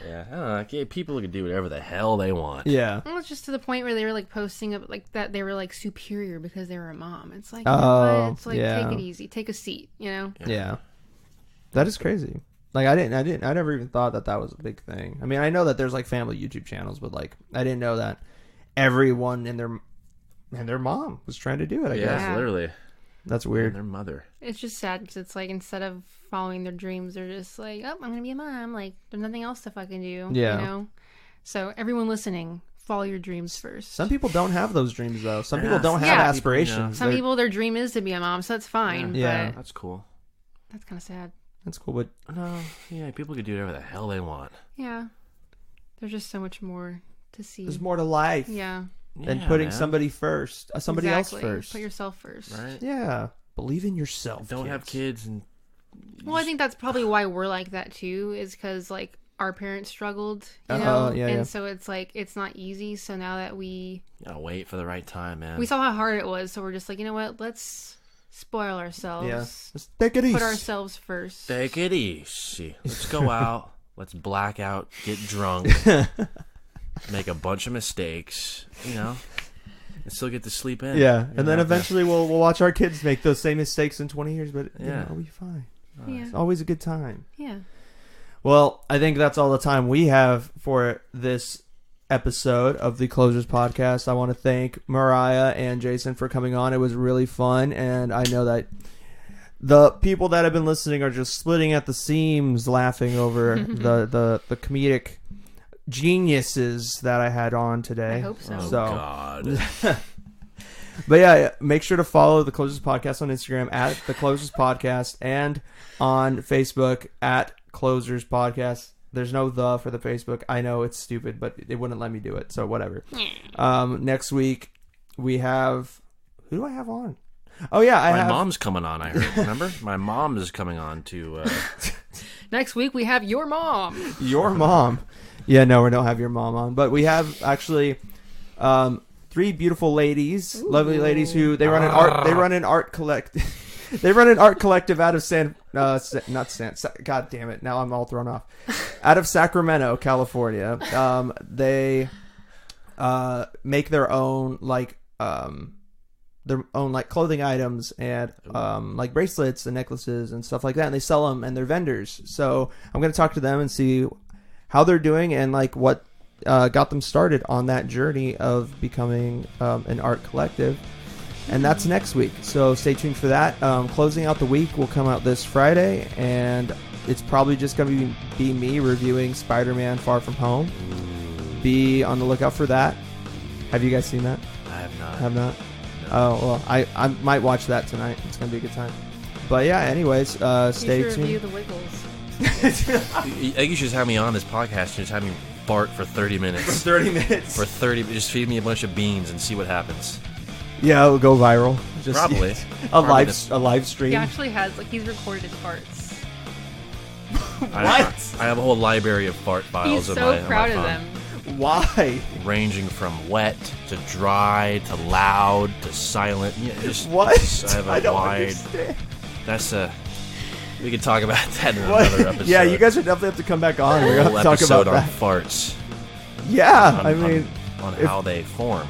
Yeah, I don't know. Like, people can do whatever the hell they want. Yeah. Well, it's just to the point where they were like posting up like that they were like superior because they were a mom. It's like, it's like yeah. take it easy, take a seat, you know. Yeah. That is crazy. Like I never even thought that was a big thing. I mean, I know that there's like family YouTube channels, but like I didn't know that everyone and their mom was trying to do it. I guess Yeah. Literally. that's And weird. their mother. It's just sad because it's like instead of following their dreams, they're just like, oh, I'm gonna be a mom. Like there's nothing else to fucking do. Yeah. You know. So everyone listening, follow your dreams first. Some people don't have those dreams though. Some people Yeah. don't have Yeah. aspirations. Some They're- people, their dream is to be a mom, so that's fine. Yeah. But That's cool. that's kind of sad. That's cool, but No, yeah, people can do whatever the hell they want. Yeah. There's just so much more to see. there's more to life Yeah. than Yeah, putting man. somebody first, somebody Exactly. else first. Put yourself first. Right? Yeah, believe in yourself. Don't have kids and Well, I think that's probably why we're like that too, is because like our parents struggled, you know, yeah, and yeah. so it's like it's not easy. So now that we gotta wait for the right time, man. saw how hard it was, so we're just like, you know what, let's spoil ourselves. Yeah, just take it easy. Put ourselves first. Take it easy. Let's go out. Let's black out. Get drunk. Make a bunch of mistakes. You know, and still get to sleep in. Yeah, You and then know? eventually we'll watch our kids make those same mistakes in 20 years, but Yeah. it'll be fine. Yeah. It's always a good time. Yeah. Well, I think that's all the time we have for this episode of the Closers Podcast. I want to thank Mariah and Jason for coming on. It was really fun, and I know that the people that have been listening are just splitting at the seams laughing over the comedic geniuses that I had on today. I hope so. Oh, So- God. But yeah, make sure to follow the Closers Podcast on Instagram at the Closers Podcast and on Facebook at Closers Podcast. There's no the for the Facebook. I know it's stupid, but it wouldn't let me do it, so whatever. Next week we have, who do I have on? Oh yeah, I My have mom's coming on, I heard. Remember? My mom is coming on to... Next week we have your mom. your mom. Yeah, no, we don't have your mom on, but we have actually 3 beautiful ladies, lovely ladies who they run an art collective out of God damn it, now I'm all thrown off. Out of Sacramento, California. They make their own clothing items and like bracelets and necklaces and stuff like that, and they sell them, and they're vendors. So I'm going to talk to them and see how they're doing and like what got them started on that journey of becoming an art collective. And that's next week, so stay tuned for that. Closing out the week will come out this Friday, and it's probably just going to be me reviewing Spider-Man Far From Home. Be on the lookout for that. Have you guys seen that? I have not. Have not? Oh, well, I might watch that tonight. It's going to be a good time. But yeah, anyways, stay You should review tuned. the Wiggles. I think you should just have me on this podcast and just have me fart for 30 minutes. 30 minutes. Just feed me a bunch of beans and see what happens. Yeah, it'll go viral. Just Probably. a live stream. He actually has, like, he's recorded his farts. I have a whole library of fart files. He's in so my proud of phone, them. Why? ranging from wet to dry to loud to silent. Yeah, just, What? I have a I don't wide. understand. That's a. We could talk about that in another episode. Yeah, you guys would definitely have to come back on. We're a going whole to talk episode about on that. farts. Yeah, On, I mean, on how they form.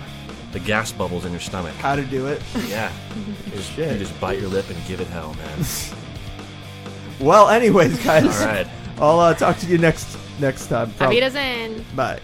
The gas bubbles in your stomach. how to do it. Yeah. Shit. You just bite your lip and give it hell, man. Well, anyways, guys. All right. I'll talk to you next time. Auf Wiedersehen. Bye.